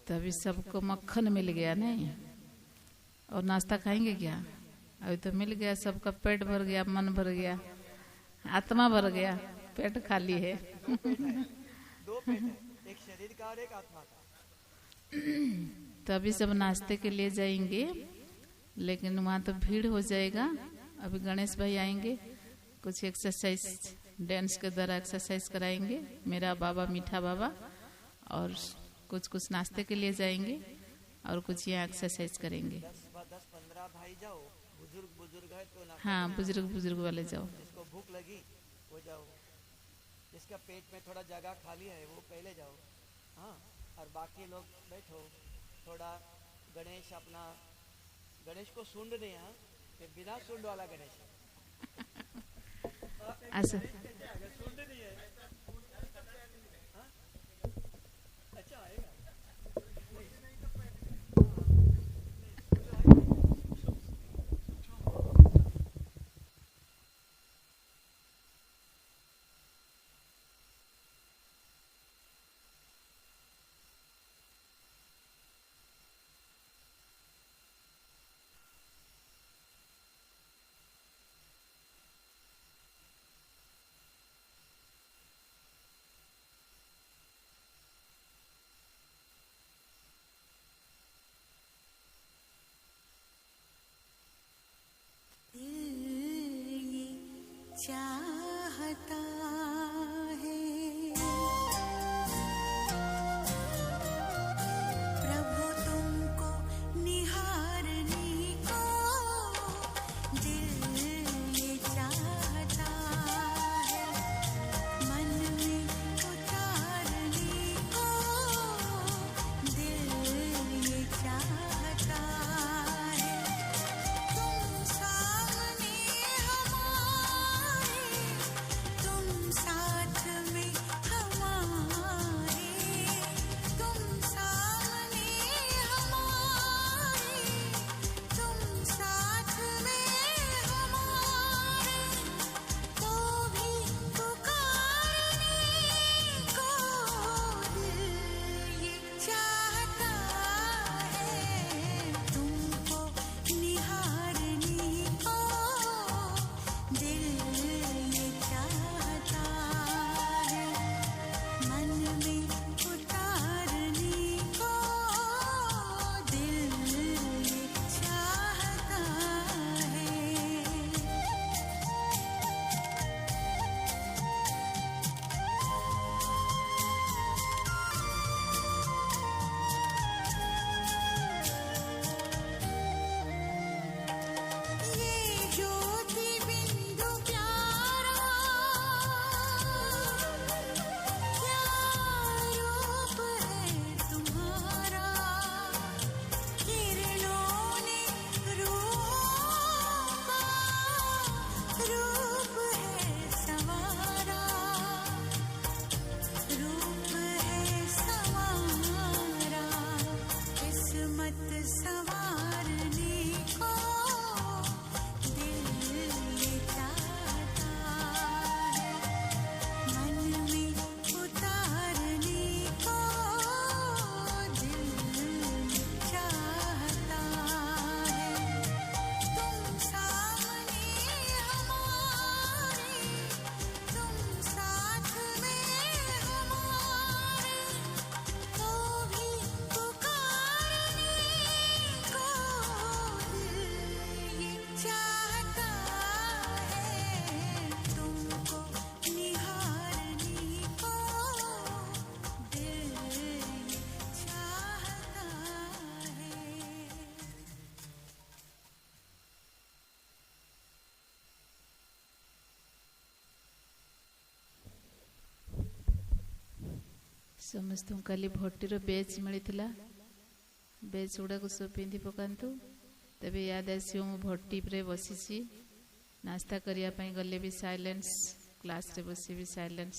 तभी सबको मक्खन मिल गया नहीं, और नाश्ता खाएंगे क्या? अभी तो मिल गया, सबका पेट भर गया, मन भर गया, आत्मा भर गया, पेट खाली है। दो पेट है, एक शरीर का और एक आत्मा का। तभी सब नाश्ते के लिए जाएंगे, लेकिन वहाँ तो भीड़ हो जाएगा। अभी गणेश भाई आएंगे, कुछ एक्सरसाइज डांस के द्वारा एक्सरसाइज कराएंगे, मेरा बाबा मीठा बाबा, और कुछ नाश्ते के लिए जाएंगे और कुछ यहाँ एक्सरसाइज करेंगे। 10-15 भाई जाओ, बुजुर्ग है तो ना। हाँ, बुजुर्ग वाले जाओ। जिसको भूख लगी वो जाओ, जिसका पेट में थोड़ा जगह खाली है वो पहले जाओ। हाँ, और बाकी लोग बैठो, थोड़ा गणेश को सूंड नहीं, हाँ, बिना सूंड वाला गणेश ऐसा सूंड नहीं है। हाँ? अच्छा आएगा। चाहता है प्रभु तुमको निहारने को, दिल ये चाहता है मन में उतारने को, दिल ये चाहता है तुम सामने हमारे, तुम ସମସ୍ତଙ୍କୁ କାଲି ଭଟ୍ଟିର ବେଚ୍ ମିଳିଥିଲା। ବେଚ୍ ଗୁଡ଼ାକୁ ସବୁ ପିନ୍ଧି ପକାନ୍ତୁ। ତେବେ ୟାଦ ଆସିବ ମୁଁ ଭଟ୍ଟି ଉପରେ ବସିଛି। ନାସ୍ତା କରିବା ପାଇଁ ଗଲେ ବି ସାଇଲେନ୍ସ, କ୍ଲାସ୍ରେ ବସିବି ସାଇଲେନ୍ସ।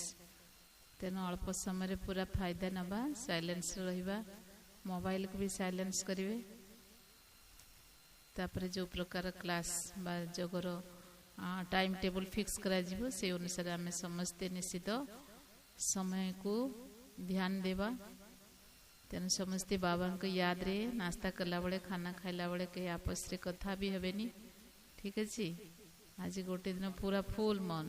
ତେଣୁ ଅଳ୍ପ ସମୟରେ ପୁରା ଫାଇଦା ନେବା, ସାଇଲେନ୍ସରେ ରହିବା। ମୋବାଇଲକୁ ବି ସାଇଲେନ୍ସ କରିବେ। ତାପରେ ଯେଉଁ ପ୍ରକାର କ୍ଲାସ୍ ବା ଯୋଗର ଟାଇମ୍ ଟେବୁଲ୍ ଫିକ୍ସ କରାଯିବ, ସେ ଅନୁସାରେ ଆମେ ସମସ୍ତେ ନିଶ୍ଚିତ ସମୟକୁ ଧ୍ୟାନ ଦେବା। ତେଣୁ ସମସ୍ତେ ବାବାଙ୍କ ୟାଦରେ ନାସ୍ତା କଲାବେଳେ, ଖାନା ଖାଇଲା ବେଳେ କେହି ଆପସରେ କଥା ବି ହେବେନି। ଠିକ୍ ଅଛି। आज गोटे दिन पूरा फुल मन,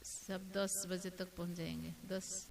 सब 10 बजे तक पहुंच जाएंगे। 10